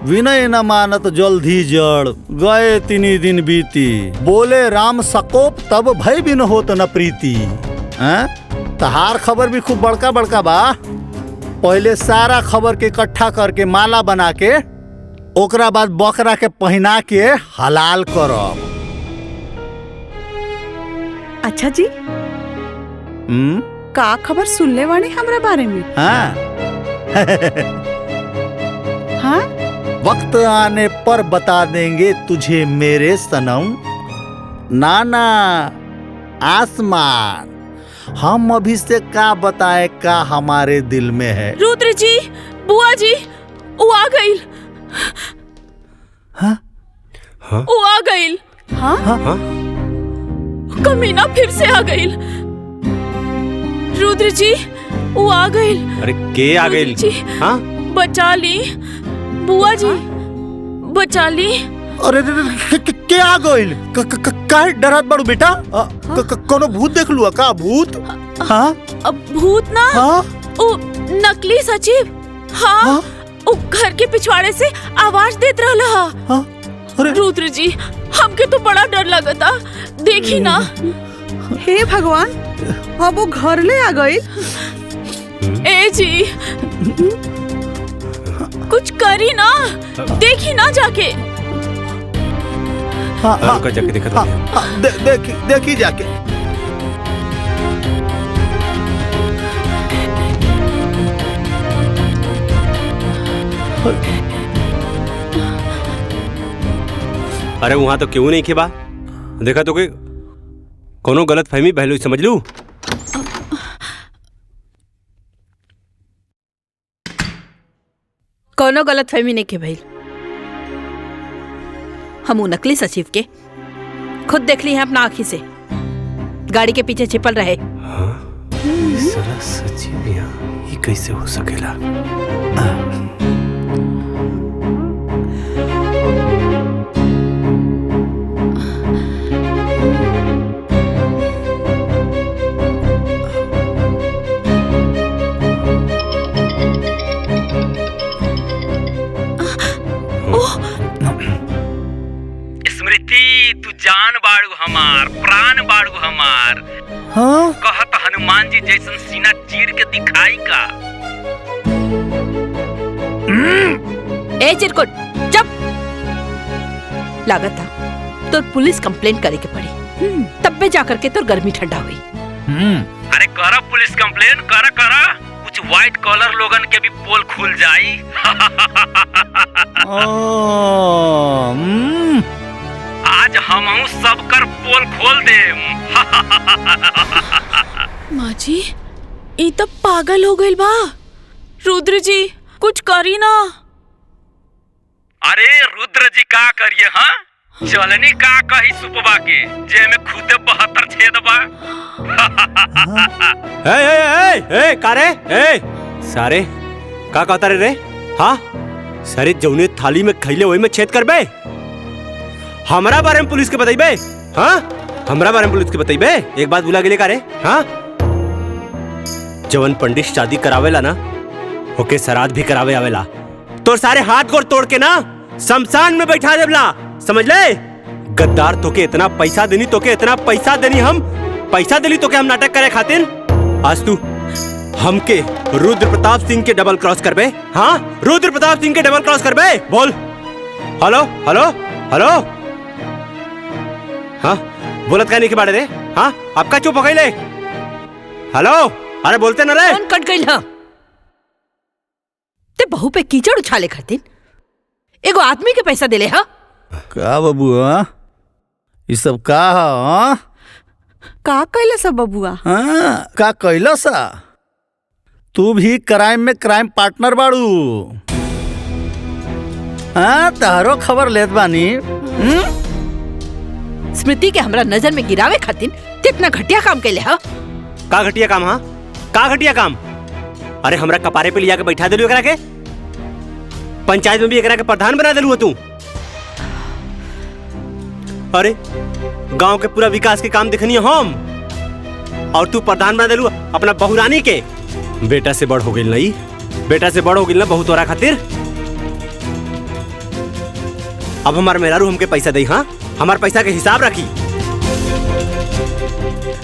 विनय न मानत जल्दी जड़, गए तिनी दिन बीती, बोले राम सकोप तब भय बिन होत न प्रीति। हैं? तहार खबर भी खूब बड़का बड़का बा। पहले सारा खबर के इकट्ठा करके माला बना के ओकरा बाद बकरा के पहना के हलाल करब। अच्छा जी, का खबर सुनले वाणी हमरा बारे में? हाँ? हाँ? वक्त आने पर बता देंगे तुझे मेरे सनम, नाना आसमान, हम अभी से का बताए का हमारे दिल में है। रुद्र जी, बुआ जी, वो आ गई। हाँ? हाँ? वो आ गई। हाँ? हाँ? कमीना फिर से आ गई। रुद्र जी, वो आ गई। अरे के आ गई? जी, हाँ? बचा ली बुआ जी, बचा ली। अरे क्या आ गइल? काहे डरत बाड़ू बेटा? कोनो भूत देख लुआ का? भूत? हाँ? अब भूत ना, हाँ? वो नकली सचिव। हाँ? वो घर के पिछवाड़े से आवाज देत रहला। हाँ? अरे रुद्र जी, हमके तो बड़ा डर लगता। देखी ना। हे भगवान, अब वो घर ले आ गई। ए जी, कुछ करी ना, देखी ना जाके। हाँ, हाँ, रुका जाके देखा हाँ, हाँ, देखी जाके। अरे वहां तो क्यों नहीं खे बा? देखा तो के कोनो गलत फहमी पहलू समझ लू। कोनो गलत फहमी नहीं के भाई। हम उ नकली सचिव के खुद देख ली हैं अपना आँखी से, गाड़ी के पीछे छिपल रहे। साला सचिव यहाँ ये कैसे हो सकेला? स्मृति, तू जान बाड़ू हमार, प्राण बाड़ू हमार। हाँ कहत हनुमान जी जैसन सीना चीर के दिखाई का। ए चिरकुट चुप। लागत था तो पुलिस कंप्लेंट करे के पड़ी, तब पे जाकर के तो गर्मी ठंडा हुई। अरे करा पुलिस कंप्लेन, करा करा, कुछ व्हाइट कॉलर लोगन के भी पोल खुल जाई। आज हम सबकर पोल खोल देम। माँ जी, ई तब पागल हो गइल बा। रुद्र जी कुछ करी ना। अरे रुद्र जी का करिए? हाँ चलनी का कही सुपवा के जे में खुदे 72 छेद बा। ए कारे ए सारे का कहता रे? हाँ सारे जौने थाली में खैले वही में छेद करबे। हमरा बारे में पुलिस के बताइबे? हाँ हमरा बारे में पुलिस के बताइबे? एक बात भुला गेले का रे? हाँ जवन पंडित शादी करावेला ना ओके श्राद्ध भी करावे आवेला। तो सारे हाथ गोड़ तोड़ के ना शमशान में बैठा देवला, समझ ले? गद्दार तोके इतना पैसा देनी, तोके इतना पैसा देनी, हम पैसा देली तोके हम नाटक करे खातिर। आज तू हमके रुद्र प्रताप सिंह के डबल क्रॉस करबे? हाँ रुद्र प्रताप सिंह के डबल क्रॉस करबे? बोल। Hello hello hello. हाँ बोलत कहने के बारे रे? हाँ आपका चुप हो गई ले। हेलो अरे बोलते न रे। कौन कट गई? हाँ ते बहू पे कीचड़ उछाले खातिर एगो आदमी के पैसा देले? हाँ का बबुआ ये सब का? हाँ का कैला सब बबुआ? हाँ का कैला सा? तू भी क्राइम में क्राइम पार्टनर बाड़ू। हाँ तारो खबर लेत बानी। स्मृति के हमरा नजर में गिरावे खातिर कितना घटिया काम कैले? हाँ का घटिया काम? हाँ का घटिया काम? अरे हमरा कपारे पे लिया के बैठा देलू एकरा के, पंचायत में भी एकरा के प्रधान बना देलू तू। अरे गांव के पूरा विकास के काम देखनी हम और तू प्रधान बना देलू अपना बहुरानी के। बेटा से बड़ हो गई नहीं, बेटा से बड़ हो गई ना बहुत तोरा खातिर। अब हमार मेहरारू हमके पैसा दे। हाँ हमार पैसा के हिसाब रखी,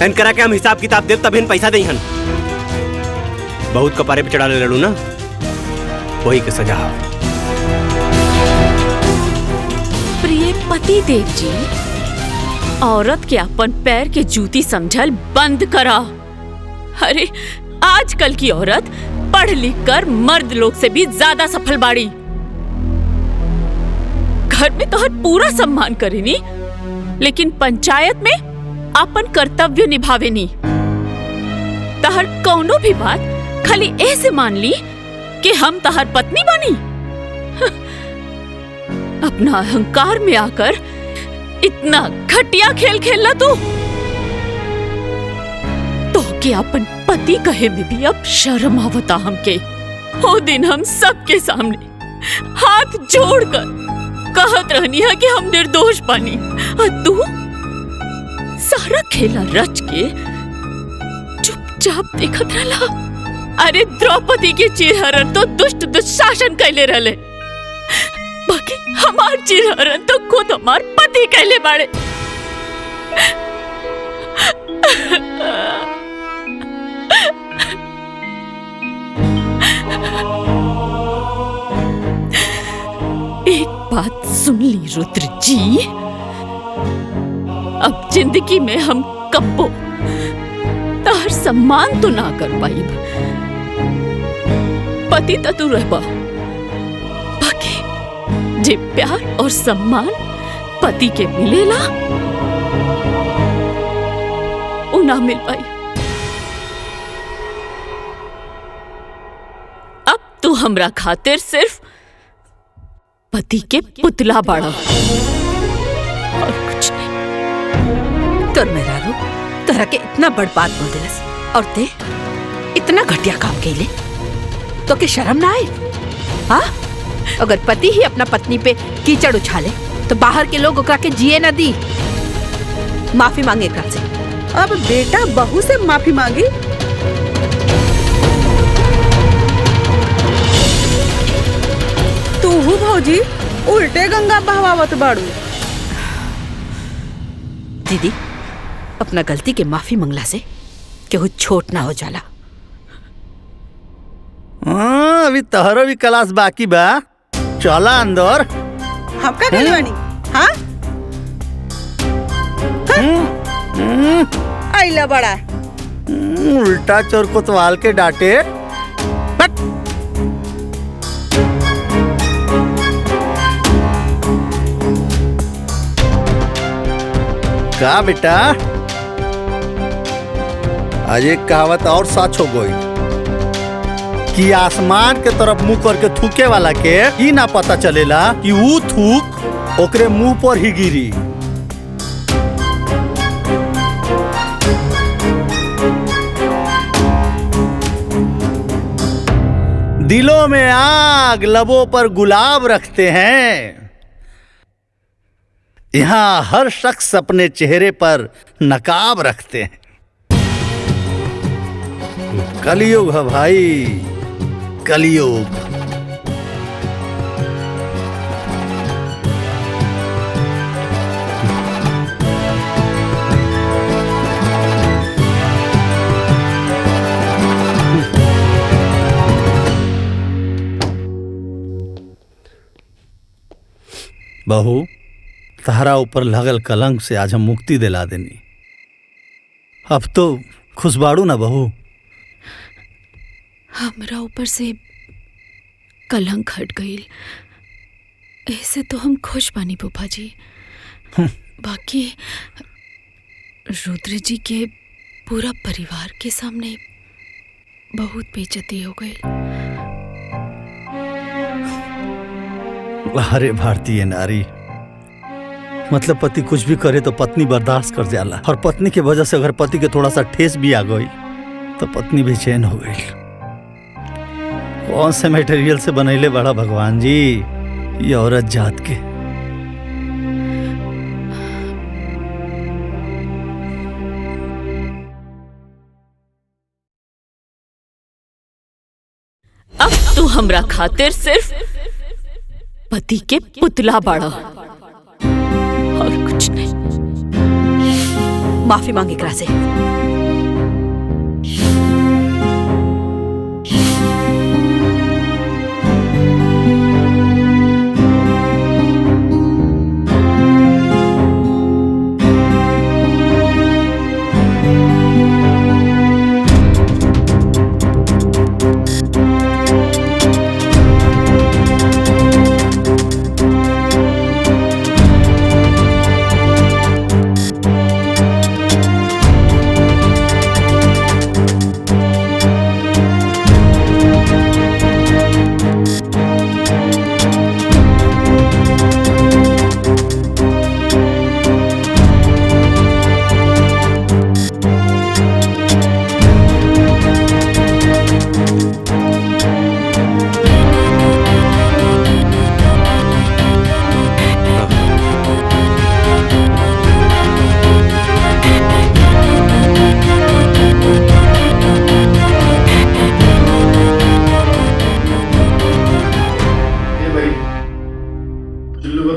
एन करा के हम हिसाब किताब देव तब इन पैसा दे। हन बहुत कपारे पे चढ़ा ले लड़ू ना, वही के सजा। प्रिय पति देव जी, औरत के अपन पैर के जूती समझल बंद करा। अरे आजकल की औरत पढ़ लिख कर मर्द लोग से भी ज्यादा सफल बाड़ी। घर में तो हर पूरा सम्मान करेनी, लेकिन पंचायत में अपन कर्तव्य निभावेनी। तहर कौनो भी बात खाली ऐसे मान ली कि हम तहर पत्नी बनी। अपना अहंकार में आकर इतना घटिया खेल खेलना तू तो कि अपन पति कहे में भी अब शर्म आवता हमके। वो दिन हम सबके सामने हाथ जोड़कर कहत रहनी है कि हम निर्दोष बनी, और तू सारा खेला रच के चुपचाप देखत रहला। अरे द्रौपदी के चिरहरण तो दुष्ट दुशासन कैले रहले, बाकी हमार चिरहरण तो खुद हमार पति कैले बाड़े। एक बात सुन ली रुद्र जी, अब जिंदगी में हम कब्बो तार सम्मान तो ना कर पाई। पति तो तू रहबा, बाकी जे प्यार और सम्मान पति के मिलेला उ ना मिल पाई। अब तू हमरा खातिर सिर्फ पति के पुतला बाड़ा और कुछ नहीं। तोर मेहरारू तोहरा के इतना बड़ बात बोल दिलस और ते इतना घटिया काम कैले तो के शर्म ना आए? हाँ, अगर पति ही अपना पत्नी पे कीचड़ उछाले तो बाहर के लोग ओकरा के जिए न दी। माफी मांगे एकरा से। अब बेटा बहू से माफी मांगी? तू भौजी उल्टे गंगा बहवावत बाड़ू। दीदी, अपना गलती के माफी मंगला से केहू छोट ना हो जाला। अभी तहरो भी क्लास बाकी बा, चला अंदर। हम का गइल बानी? हाँ आइला बड़ा उल्टा चोर कोतवाल के डांटे। बट का बेटा, आज एक कहावत और सच हो गई कि आसमान के तरफ मुंह करके थूके वाला के ही ना पता चलेला कि वो थूक ओकरे मुंह पर ही गिरी। दिलों में आग, लबों पर गुलाब रखते हैं। यहाँ हर शख्स अपने चेहरे पर नकाब रखते हैं। कलयुग है भाई, कलयुग। बहू, तहरा ऊपर लगल कलंक से आज हम मुक्ति दिला देनी। अब तो खुशबाड़ू ना बहू? हमरा ऊपर से कलंक हट गई, ऐसे तो हम खुश बानी फूफा जी। बाकी रुद्र जी के पूरा परिवार के सामने बहुत बेइज्जती हो गई। अरे भारतीय नारी, मतलब पति कुछ भी करे तो पत्नी बर्दाश्त कर जाला, और पत्नी की वजह से अगर पति के थोड़ा सा ठेस भी आ गई तो पत्नी बेचैन हो गई। कौन से मटेरियल से बनैले बड़ा भगवान जी ये औरत जात के। अब तू हमरा खातिर सिर्फ पति के पुतला बाड़ा और कुछ नहीं। माफी मांगे एकरा से।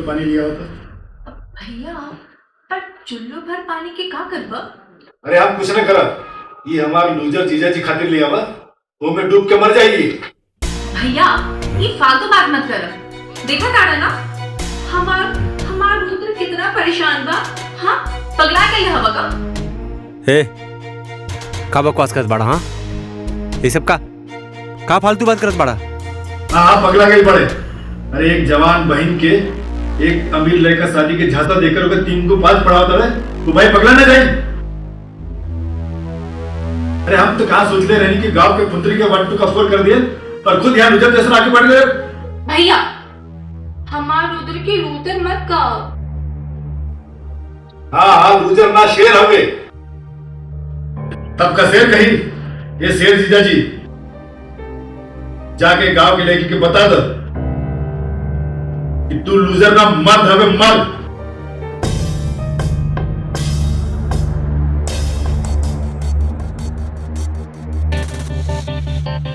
पानी लिया होता भैया, पर चुल्लू भर पानी के का करबा? अरे आप कुछ न करा, ये हमार लूजर जीजा जी खातिर लिया हुआ, वो में डूब के मर जाएगी। भैया, ये फालतू बात मत कर। देखा ताड़ा ना, हमार रुद्र कितना परेशान बा। हाँ, पगला गई हवा का। हे, का बकवास करत बाड़ा? हाँ, ये सब का फालतू बात करत बाड़ा? हाँ, पगला गई बड़े। अरे एक जवान बहन के एक अमीर लड़का शादी के झांसा देकर ओके 3 को 5 पढ़ाता है तो भाई पगला ना जाए। अरे हम तो कहाँ सोचते रहे कि गांव के पुत्री के 1 2 का 4 कर दिए और खुद यहाँ रुझान जैसा आगे बढ़ गए। भैया हमार रुद्र की लूतर मत कहो। हाँ हाँ लूजर ना शेर हो गए। तब का शेर कही ये शेर जीजा जी जाके गांव के लड़की के बता दो कि तू लूजर ना मर्द हवे मर्द।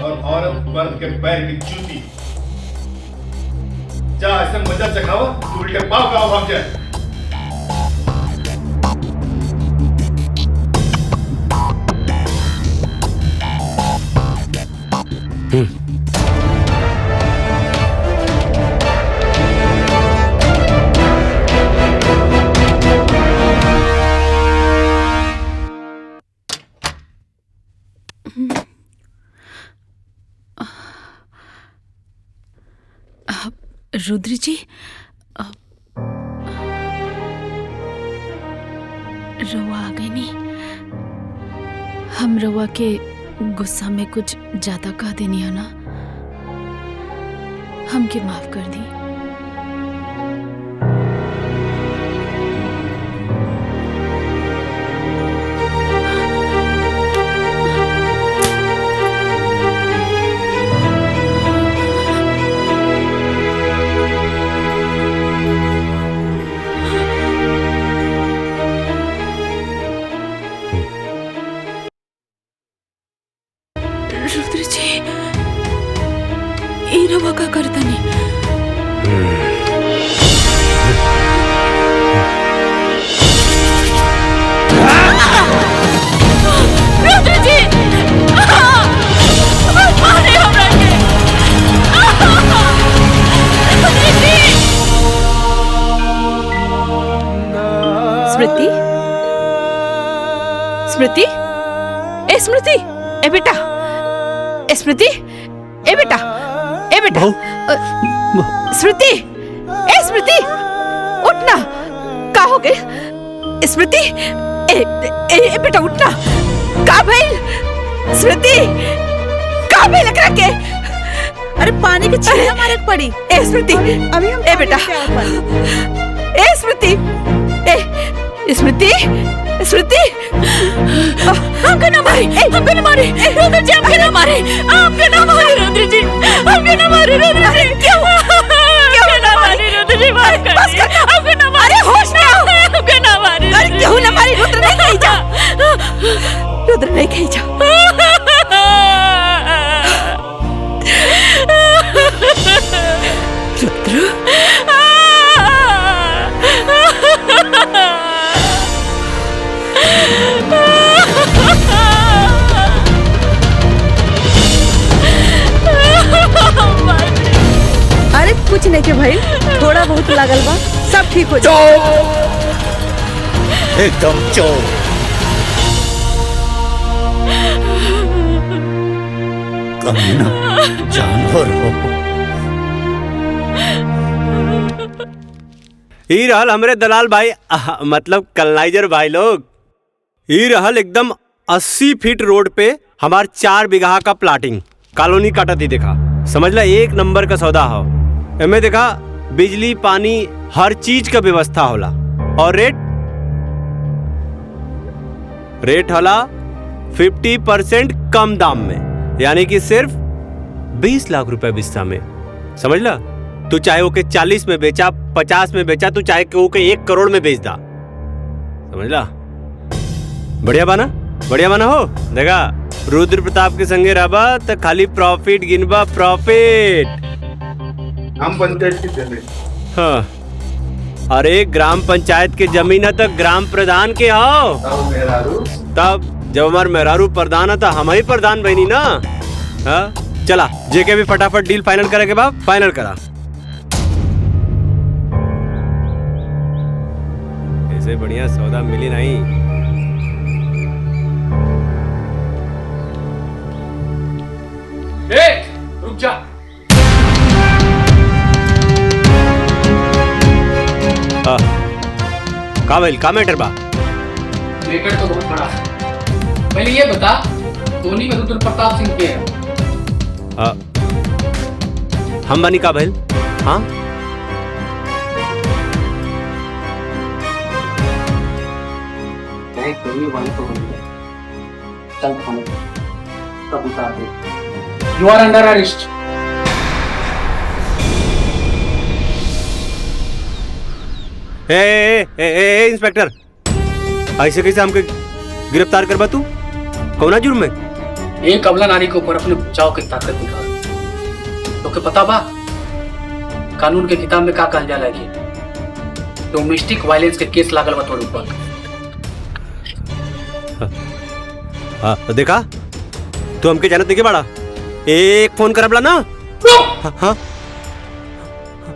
और औरत मर्द के पैर की जूती। जा ऐसे मजा चखाओ तू उल्टे पाव का भाग जाए। रुद्र जी रवा आ गई नहीं। हम रवा के गुस्सा में कुछ ज्यादा कह देनी है ना, हमके माफ कर दी। रुद्र जी ई रवा का करता नहीं। रुद्र जी मारे हमरा के। स्मृति स्मृति ए स्मृति ए बेटा ए स्मृति ए बेटा ए बेटा स्मृति ए स्मृति उठना का हो गए स्मृति ए बेटा उठना का भइल स्मृति का भइल एकरा के। अरे पानी के छींटे मारे पड़ी। ए स्मृति अभी हम ए बेटा ए स्मृति ए स्मृति स्मृति हमको ना मारे हमको ना मारे रुद्र जी हमको ना मारे आपको ना मारे रुद्र जी हमको ना मारे रुद्र जी क्यों ना मारे रुद्र जी माफ कर हमको ना मारे होश में आओ हमको ना मारे अरे क्यों ना मारे रुद्र नहीं कहीं जा रुद्र नहीं कहीं जा रुद्र अरे कुछ नहीं के भाई थोड़ा बहुत लागल बा सब ठीक हो जाए। एकदम चोर। कमीना जानवर हो। ई रहल हमरे दलाल भाई मतलब कलनाइजर भाई लोग। ई रहल एकदम 80 फीट रोड पे हमार 4 बीघा का प्लाटिंग कॉलोनी काटा थी। देखा समझ ला 1 नंबर का सौदा हो। एमे देखा बिजली पानी हर चीज का व्यवस्था होला और रेट होला 50% कम दाम में, यानी कि सिर्फ 20 लाख रुपए बिस्सा में। समझ ला, तू चाहे ओके 40 में बेचा 50 में बेचा, तू चाहे ओके 1 करोड़ में बेच दा। समझ ला, बढ़िया बना हो। देखा रुद्र प्रताप के संगे रहबा तो खाली प्रॉफिट गिनबा प्रॉफिट। हम पंचायत की जमीन। हाँ, अरे ग्राम पंचायत के जमीन है तो ग्राम प्रधान के हो। तब जब हमार मेहरारू प्रधान है तो हम ही प्रधान बनी ना। हाँ चला, जेके भी फटाफट डील फाइनल करे के बाद फाइनल करा। ऐसे बढ़िया सौदा मिली नहीं। रुक जा। का भइल का मैटर बा? मैटर तो बहुत बड़ा है। पहले ये बता, धोनी में रुद्र प्रताप सिंह के है? हम बनी का भइल? हाँ You are under arrest. Inspector, ऐसे कैसे हमके गिरफ्तार करबा तू? कौना जुर्म में? एक अबला नारी के ऊपर अपने बचाव की ताकत दिखा। तो के पता बा कानून के किताब में का कहल जाला है कि डोमेस्टिक वायलेंस के केस लागल बा तोर ऊपर। देखा तू हमके जानत नहीं बाड़ा। एक फोन करबला ना। हाँ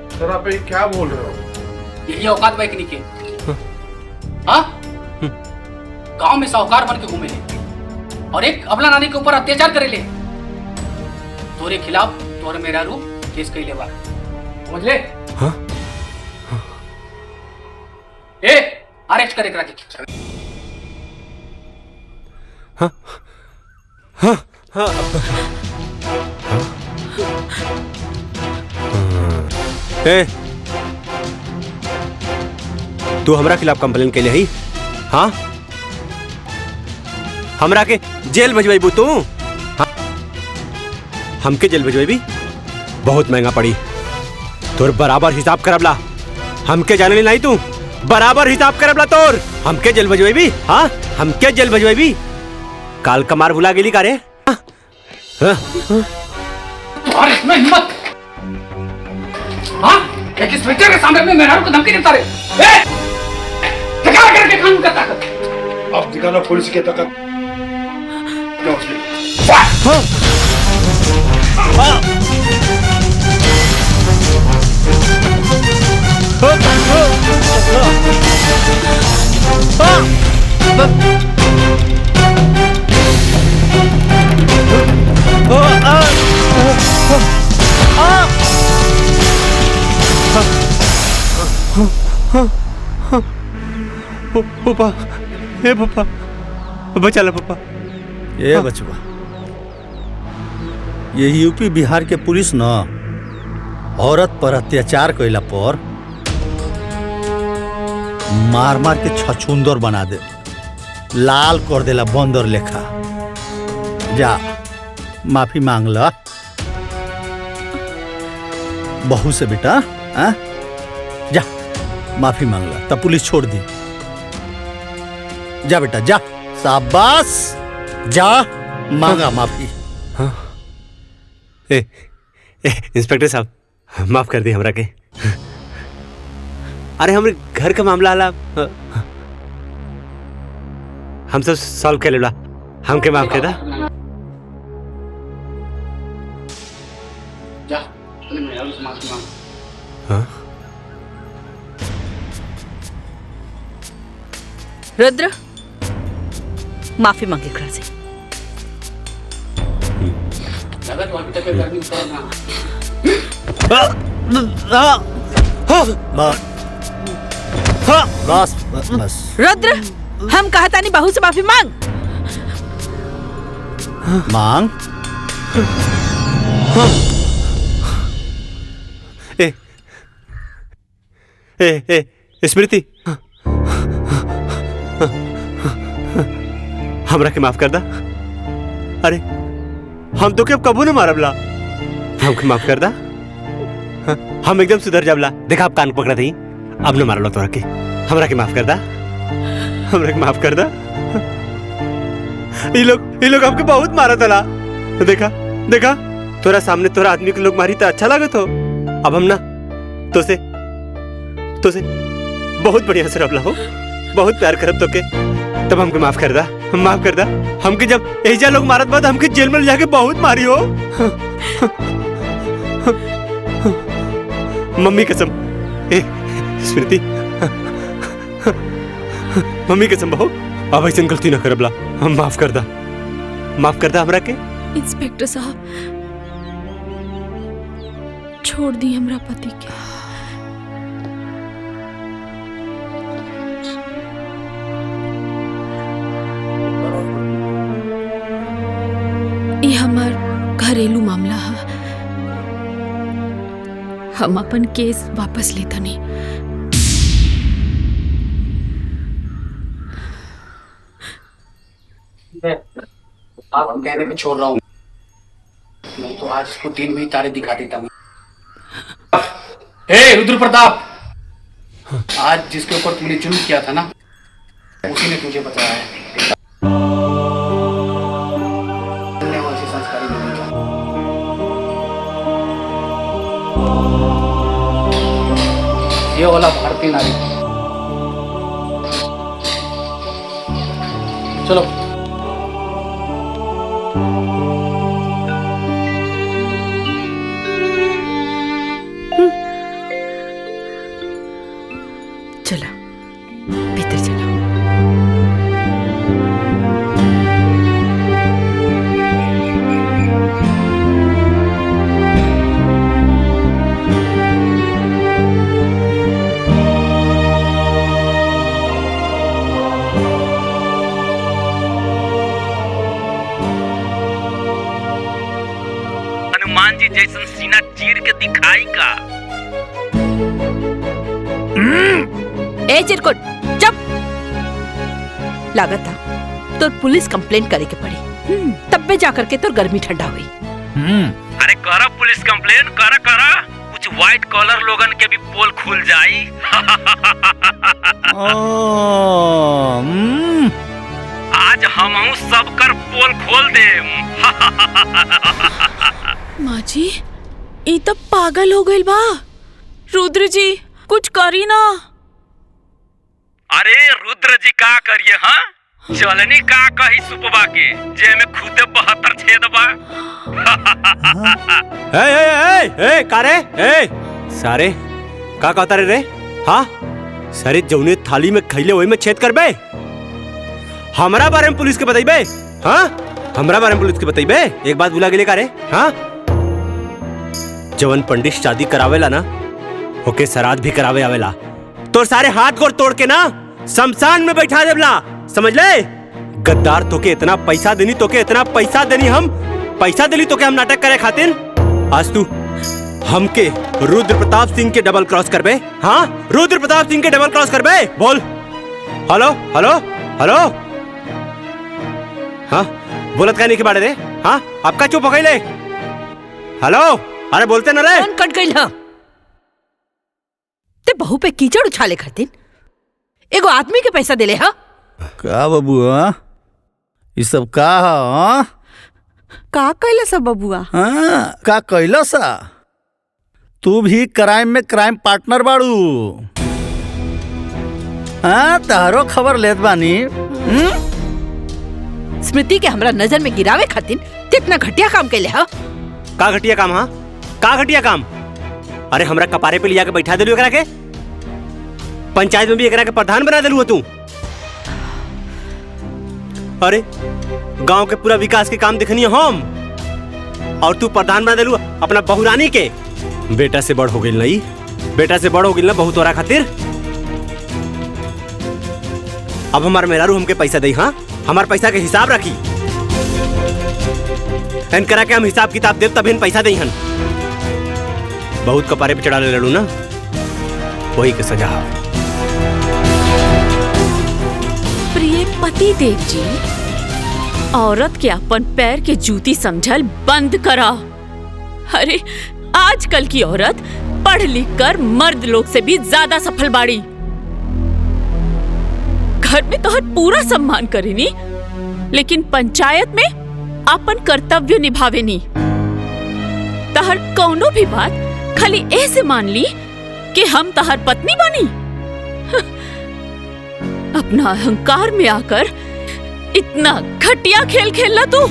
सर आप ये क्या बोल रहे हो? यही औकात बा एकनी के। हाँ गांव में साहूकार बन के घूमे ले और एक अबला नानी के ऊपर अत्याचार करे ले। तोरे खिलाफ तोर मेरा रूप केस कइले बा, समझ ले? हाँ ए अरेस्ट करे करा के। हाँ हाँ हाँ ए तू हमरा खिलाफ कंप्लेन के लिए ही? हाँ हमरा के जेल भेजवाई तू? हाँ? हमके जेल भेजवाई बहुत महंगा पड़ी। तोर बराबर हिसाब करबला। हमके जाने नहीं तू बराबर हिसाब करबला तोर। हमके जेल भेजवाई? हाँ हमके जेल भेजवाई? काल कमार भुला गेली का रे? और इसमें हिम्मत? हाँ एक इंस्पेक्टर के सामने में मेहरारू को धमकी देता रे। दिखा करके कानून का ताकत। अब दिखाना पुलिस की ताकत। पापा ए पापा बचा ला पापा। ये बचवा, ये यूपी बिहार के पुलिस न औरत पर अत्याचार कैला पर मार मार के छछुंदर बना दे, लाल कर देला बंदर लेखा। जा माफी मांग ला बहू से बेटा। जा माफी मांग ला तब पुलिस छोड़ दी। जा बेटा जा, शाबाश, जा मांगा माफी। हाँ इंस्पेक्टर साहब माफ कर दी हमरा के। अरे हमरे घर का मामला आला हम सब सॉल्व कर लेला। हमके माफ कर दा। जा मेहरारू से माफी मांग। हाँ रुद्र माफी मांगे एकरा से। लगा तो अभी तक गर्मी उतर ना। बस बस। रुद्र हम कहता नहीं बहू से माफी मांग। मांग। स्मृति हमरा के माफ कर दा। अरे हम तो के अब कबू न मारबला। हमके माफ कर दा। हम एकदम सुधर जाबला। देखा आप कान पकड़ा थी अब न मारलो तोरा के। हमरा के माफ कर दा। हमरा के माफ कर दा। ये लोग हमके बहुत मारा तला। देखा देखा तोरा सामने तोरा आदमी के लोग मारी तो अच्छा लागत हो। अब हम ना तो से बहुत बढ़िया से रबला हो, बहुत प्यार करब तो के। तब हमके माफ कर दा, माफ कर दा। हमके जब ऐजा लोग मारत बाद हमके जेल में जाके बहुत मारी हो। मम्मी कसम स्मृति, मम्मी कसम बहू अब ऐसे गलती ना करबला। हम माफ कर दा हमरा के। इंस्पेक्टर साहब छोड़ दी हमरा पति के। हम अपन केस वापस लेता नहीं। आप कहने पे छोड़ रहा हूँ, नहीं तो आज इसको दिन में तारे दिखा देता हूँ। हे रुद्र प्रताप, आज जिसके ऊपर तूने जुल्म किया था ना, उसी ने तुझे बताया है। वैसे संस्कारी नहीं था। ये वाला भारतीय नारी। चलो चला भीतर चला। हनुमान जी जैसन सीना चीर के दिखाई का। ए चिरकुट चुप। लागत था तो पुलिस कंप्लेंट करे के पड़ी, तब पे जाकर के तो गर्मी ठंडा हुई। अरे करा पुलिस कंप्लेन, करा करा, कुछ व्हाइट कॉलर लोगन के भी पोल खुल जाई। आज हम सबकर पोल खोल देम। माँ जी ई तब पागल हो गइल बा। रुद्र जी कुछ करी ना। अरे रुद्र जी का करिए? हाँ चलनी का कही सुपवा के जे में खुदे 72 छेद बा। ए कारे ए सारे का कहता रे? हाँ सारे जौने थाली में खैले वही में छेद करबे। हमरा बारे में पुलिस के बताइबे? हाँ हमरा बारे में पुलिस के बताइबे? एक बात भुला गेले का रे? हाँ जवन पंडित शादी करावेला ना, ओके श्राद्ध भी करावे आवेला। तो सारे हाथ गोड़ तोड़ के ना शमशान में बैठा देवला, समझ ले? गद्दार तोके इतना पैसा देनी, तोके इतना पैसा देनी, हम पैसा देली तोके हम नाटक करे खातिर। आज तू हमके रुद्र प्रताप सिंह के डबल क्रॉस करबे? हाँ रुद्र प्रताप सिंह के डबल क्रॉस करबे? बोल। Hello hello hello. हाँ बोलत कहने के बारे रे? हाँ आपका चुप हो गई ले। हेलो अरे बोलते न रे। कौन कट गई ना? ते बहू पे कीचड़ उछाले खातिर एगो आदमी के पैसा देले? हा का बबुआ ये सब का? हाँ का कैला सब बबुआ? हाँ का कैला सा? तू भी क्राइम में क्राइम पार्टनर बाड़ू। हाँ तारो खबर लेत बानी। स्मृति के हमरा नजर में गिरावे खातिर कितना घटिया काम कैले? हा का घटिया काम? हाँ का घटिया काम? अरे हमरा कपारे पे लिया के बैठा देलू एकरा के, पंचायत में भी एकरा के प्रधान बना देलू तू। अरे गांव के पूरा विकास के काम देखनी हम, और तू प्रधान बना देलू अपना बहुरानी के। बेटा से बड़ हो गई नहीं, बेटा से बड़ हो गई ना बहुत तोरा खातिर। अब हमार मेहरारू हमके पैसा दे। हाँ हमार पैसा के हिसाब रखी, एन करा के हम हिसाब किताब देव तब इन पैसा दे। हन बहुत कपारे पे चढ़ा ले लड़ू ना, वही के सजा। प्रिय पति देव जी, औरत के अपन पैर के जूती समझल बंद करा। अरे आजकल की औरत पढ़ लिख कर मर्द लोग से भी ज्यादा सफल बाड़ी। घर में तो हर पूरा सम्मान करेनी, लेकिन पंचायत में अपन कर्तव्य निभावेनी। तहर कौनो भी बात खाली ऐसे मान ली कि हम तहर पत्नी बनी। अपना अहंकार में आकर इतना घटिया खेल खेलना तू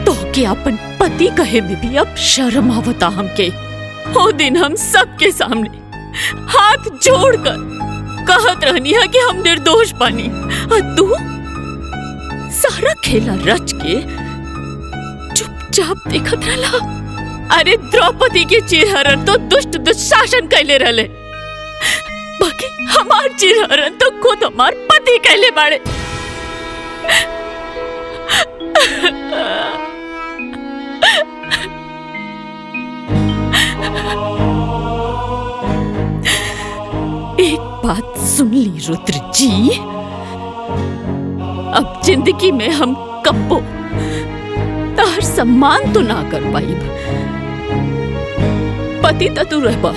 तो कि अपन पति कहे में भी अब शर्म आवता हमके। वो दिन हम सबके सामने हाथ जोड़कर कहत रहनी है कि हम निर्दोष बनी, और तू सारा खेला रच के चुपचाप देखत रहला। अरे द्रौपदी के चिरहरण तो दुष्ट दुशासन कैले रहले, बाकी हमार चिरहरण तो खुद हमार पति कैले बाड़े। बात सुन ली रुद्र जी। अब जिंदगी में हम कब्बो तार सम्मान तो ना कर पाई। पति तो तू रहबा,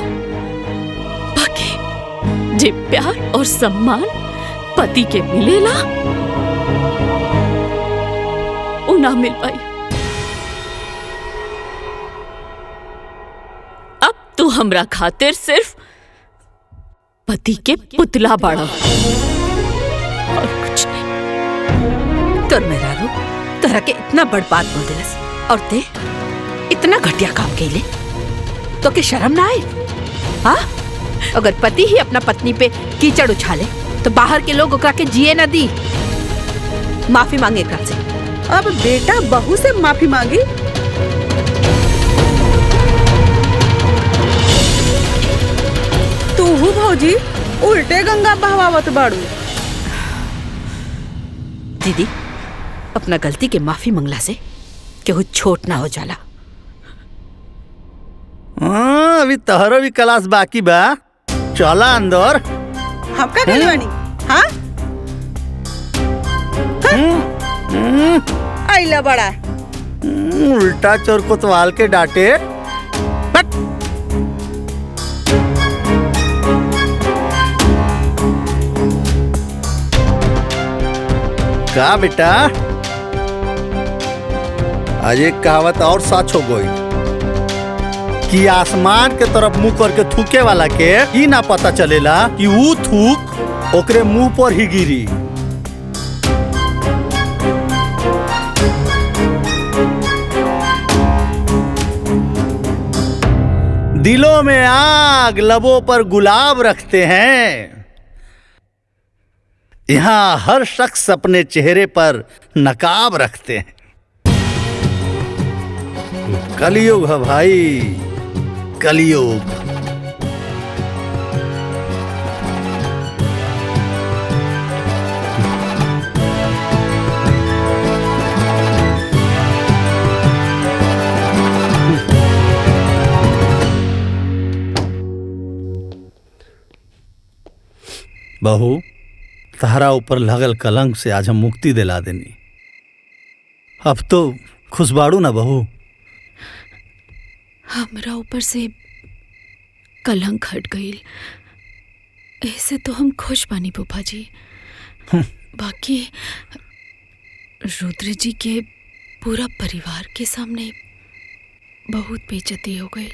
बाकी जे प्यार और सम्मान पति के मिलेला वो ना मिल पाई। अब तू हमरा खातिर सिर्फ पति के पुतला बाड़ा और कुछ नहीं। तोर मेरा रू तोरा के इतना बड़ बात बोल दिलस और ते इतना घटिया काम कैले तो के शर्म ना आए? हाँ, अगर पति ही अपना पत्नी पे कीचड़ उछाले तो बाहर के लोग ओकरा के जिए न दी। माफी मांगे एकरा से। अब बेटा बहू से माफी मांगी? तू भौजी उल्टे गंगा बहवावत बाड़ू। दीदी, अपना गलती के माफी मंगला से केहू छोट ना हो जाला। अभी तहरो भी क्लास बाकी बा, चला अंदर। हम का गइल बानी? हाँ आइला बड़ा उल्टा चोर कोतवाल के डांटे। बट का बेटा, आज एक कहावत और सच हो गई कि आसमान के तरफ मुंह करके थूके वाला के ही ना पता चलेला कि वो थूक ओकरे मुंह पर ही गिरी। दिलों में आग, लबों पर गुलाब रखते हैं। यहाँ हर शख्स अपने चेहरे पर नकाब रखते हैं। कलयुग है भाई, कलयुग। बहू, तहरा ऊपर लगल कलंक से आज हम मुक्ति दिला देनी। अब तो खुशबाड़ू ना बहू? हमरा ऊपर से कलंक हट गई, ऐसे तो हम खुश बानी फूफा जी। बाकी रुद्र जी के पूरा परिवार के सामने बहुत बेइज्जती हो गई।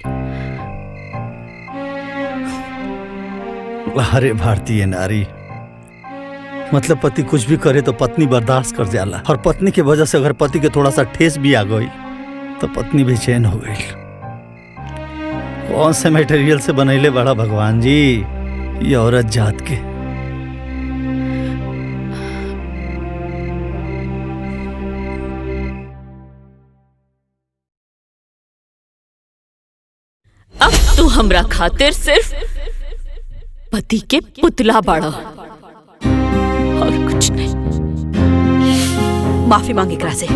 अरे भारतीय नारी, मतलब पति कुछ भी करे तो पत्नी बर्दाश्त कर जाला, और पत्नी की वजह से अगर पति के थोड़ा सा ठेस भी आ गई तो पत्नी बेचैन हो गई। कौन से मटेरियल से बनैले बड़ा भगवान जी ये औरत जात के। अब तू हमरा खातिर सिर्फ पति के पुतला बाड़ा और कुछ नहीं। माफी मांगे एकरा से।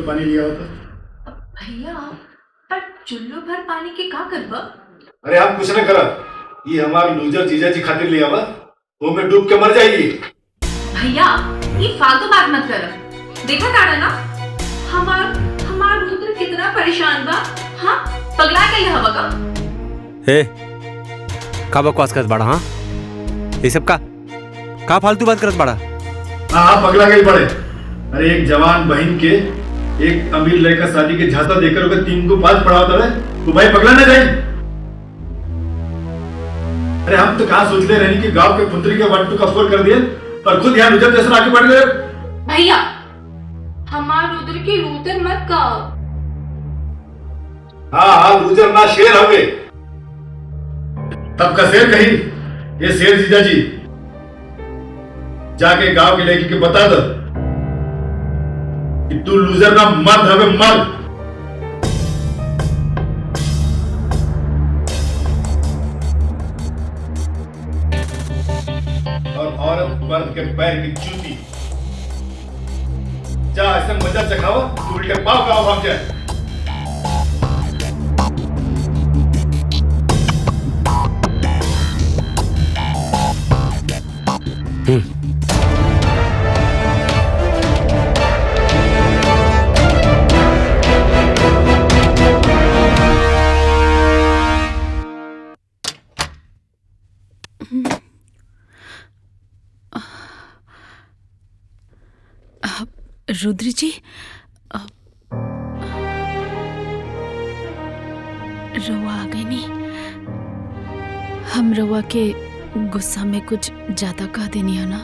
पानी लिया होता भैया, पर चुल्लू भर पानी के का करबा? अरे हम कुछ न करा, ये हमार लूजर जीजा जी खातिर लिया हुआ, वो में डूब के मर जाएगी। भैया, ये फालतू बात मत कर। देखा ताड़ा ना, हमार रुद्र कितना परेशान बा। हाँ, पगला गई हवा का। हे का बकवास करत बाड़ा? हाँ, ये सब का फालतू बात करत बाड़ा? हाँ पगला गई बड़े। अरे एक जवान बहन के एक अमीर लड़का शादी के झांसा देकर ओके 3 को 5 पढ़ाता है, तो भाई पगला ना जाए। अरे हम तो कहाँ सोचते रहे कि गांव के पुत्री के 1 2 का 4 कर दिए और खुद यहाँ रुजर जैसा आगे बढ़ गए। भैया, हमार रुद्र की लूतर मत कहो। हाँ रुजर ना शेर हो गए। तब का शेर कही, ये शेर जीजा जी जाके गांव के लड़की के बता दो कि तू लूजर ना मर्द हवे, मर्द। और औरत मर्द के पैर की जूती। जा ऐसे मजा चखाओ तू उल्टे पाव का भाग जाए। रुद्र जी, रवा आ गई नहीं। हम रवा के गुस्सा में कुछ ज्यादा कह देनी है ना,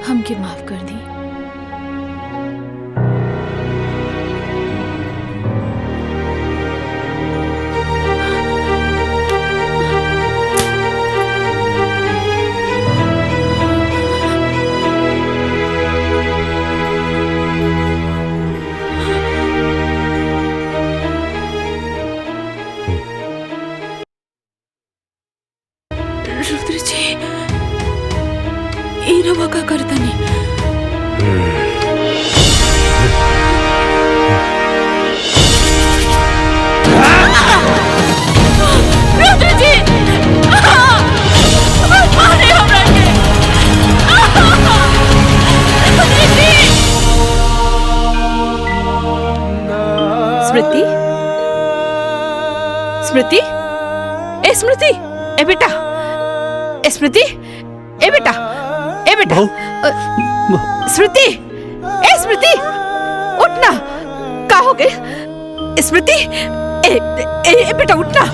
हमके माफ कर दी। रुद्र जी, ई रवा का करता नहीं। रुद्र जी, मारे हमरा के। स्मृति, स्मृति, ए स्मृति, ए बेटा, ए स्मृति, ए बेटा, ए बेटा, स्मृति, ए स्मृति, उठना। का हो गए स्मृति? ए बेटा उठना।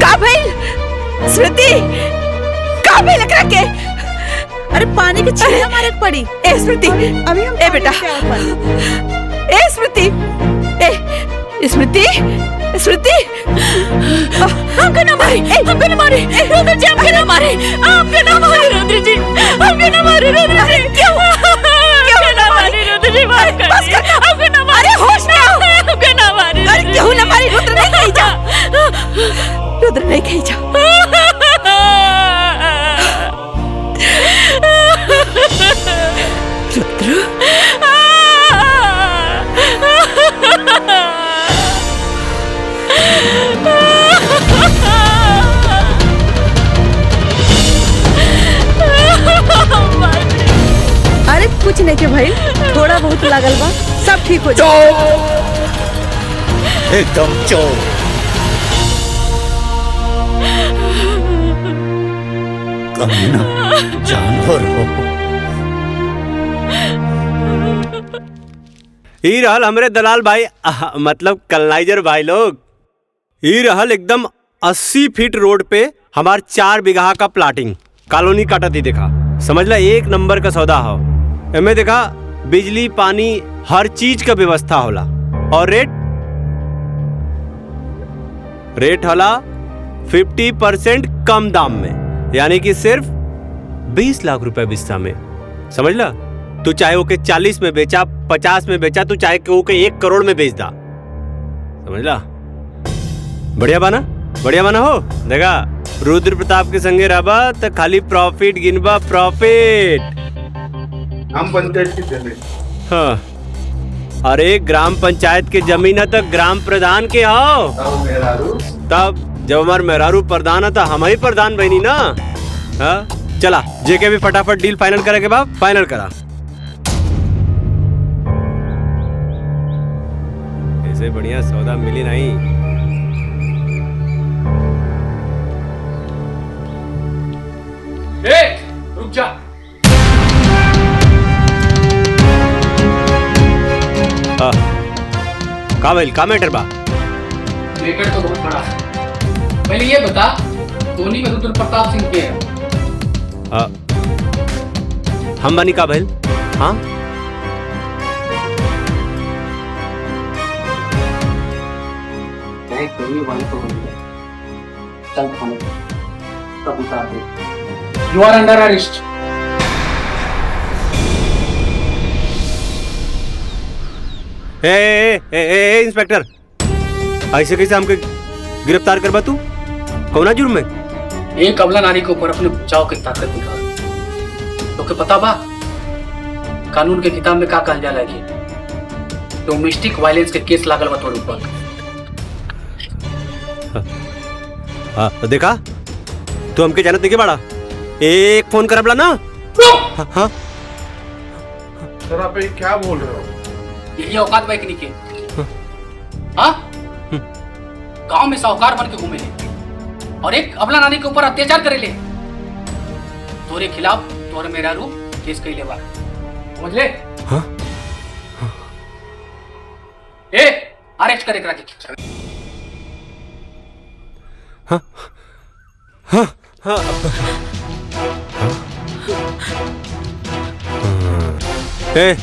का भइल स्मृति? का भइल एकरा के? अरे पानी के छींटे मारे पड़ी। ए स्मृति, अभी हम ए बेटा, ए स्मृति, ए स्मृति, स्मृति, हमको ना मारे, हमको ना मारे, रुद्र जी हमको ना मारे, आपको ना मारे रुद्र जी, हमको ना मारे रुद्र जी। क्यों ना मारे रुद्र जी? बस कर, हमको ना मारे, होश में आओ, हमको ना मारे। अरे क्यों ना मारे? रुद्र नहीं कहीं जा, रुद्र नहीं कहीं जा। रुद्र, अरे कुछ नहीं के भाई, थोड़ा बहुत लागल बा, सब ठीक हो जाए। एकदम चोर। कमीना जानवर हो। ई रहल हमरे दलाल भाई, मतलब कलनाइजर भाई लोग। ई रहल एकदम 80 फीट रोड पे हमार 4 बीघा का प्लाटिंग कॉलोनी काटा थी। देखा, समझ ला, 1 नंबर का सौदा हो। एमे देखा, बिजली पानी हर चीज का व्यवस्था होला। और रेट होला 50% कम दाम में, यानी कि सिर्फ 20 लाख रुपए बिस्सा में। समझ ला, तू चाहे ओके 40 में बेचा, 50 में बेचा, तू चाहे ओके 1 करोड़ में बेच दा। समझ ला, बढ़िया बाना, बढ़िया बाना हो। देखा, रुद्र प्रताप के संगे रहबा तो खाली प्रॉफिट गिनबा, प्रॉफिट। हम पंचायत की जमीन। हाँ, अरे ग्राम पंचायत के जमीन है तो ग्राम प्रधान के हो। तब जब हमार मेहरारू प्रधान है तो हम ही प्रधान बनी ना। हाँ, चला जेके भी फटाफट डील फाइनल करे के बाद फाइनल करा। इससे बढ़िया सौदा मिली नहीं। रुक जा। का भाई का मैटर बा? मैटर तो बहुत बड़ा है। पहले ये बता, धोनी में रुद्र प्रताप सिंह के है? हम बनी का भाई? हाँ You are under arrest. Inspector, ऐसे कैसे हमके गिरफ्तार करबा तू? कौना जुर्म में? एक अबला नारी के ऊपर अपने बचाव की ताकत दिखा। तो के पता बा कानून के किताब में का कहल जाला है कि डोमेस्टिक वायलेंस के केस लागल बा तोर ऊपर। देखा तू हमके जानत नहीं बाड़ा। एक फोन करबला ना। हाँ सर आप ये क्या बोल रहे हो? यही औकात बा एकनी के। हाँ गांव में साहूकार बन के घूमे ले और एक अबला नानी के ऊपर अत्याचार करे ले। तोरे खिलाफ तोर मेरा रूप केस कइले बा, समझ ले? हाँ ए अरेस्ट करे करा के। हाँ हाँ हाँ ए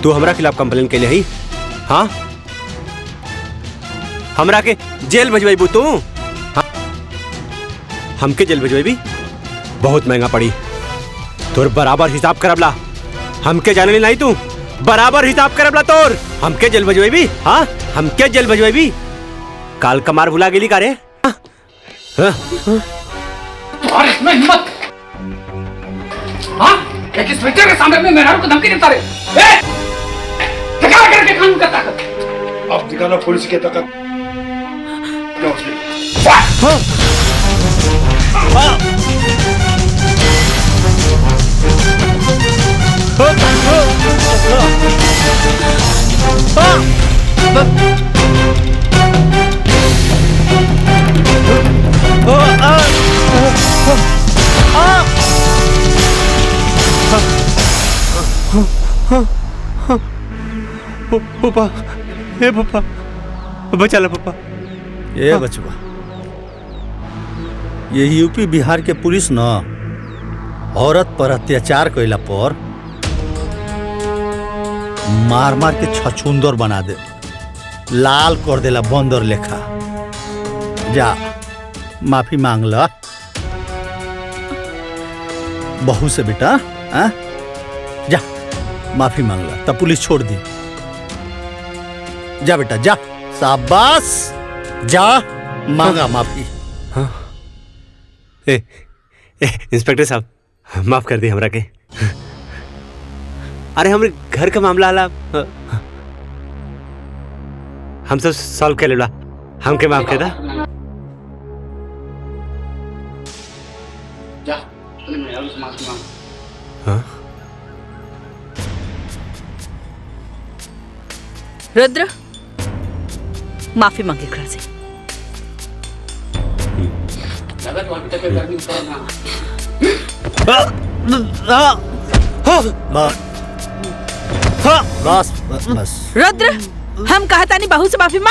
तू हमरा खिलाफ कंप्लेन के लिए ही? हाँ हमरा के जेल भेजवाई तू? हाँ? हमके जेल भेजवाई बहुत महंगा पड़ी। तोर बराबर हिसाब करबला। हमके जाने नहीं तू बराबर हिसाब करबला तोर। हमके जेल भेजवाई? हाँ हमके जेल भेजवाई? काल कमार भुला गेली का रे? और इसमें हिम्मत? हाँ एक इंस्पेक्टर के सामने में मेहरारू को धमकी देता रे। दिखा करके कानून का ताकत। अब दिखाना पुलिस की ताकत। पापा ए पापा बचा ला पापा। ये बचवा, ये यूपी बिहार के पुलिस न औरत पर अत्याचार कैला पर मार मार के छछुंदर बना दे, लाल कर देला बंदर लेखा। जा माफी मांग ला बहू से बेटा। जा माफी मांग ला तब पुलिस छोड़ दी। जा बेटा जा, शाबाश, जा मांगा माफी। हाँ इंस्पेक्टर साहब माफ कर दी हमरा के। अरे हमरे घर का मामला आला हम सब सॉल्व कर लेला। हमके माफ कर दा। जा मेहरारू से माफी मांग। हाँ रुद्र माफी मांगे एकरा से। लगा तो अभी तक गर्मी उतर ना। बस बस। रुद्र हम कहता नहीं बहू से माफी मांग।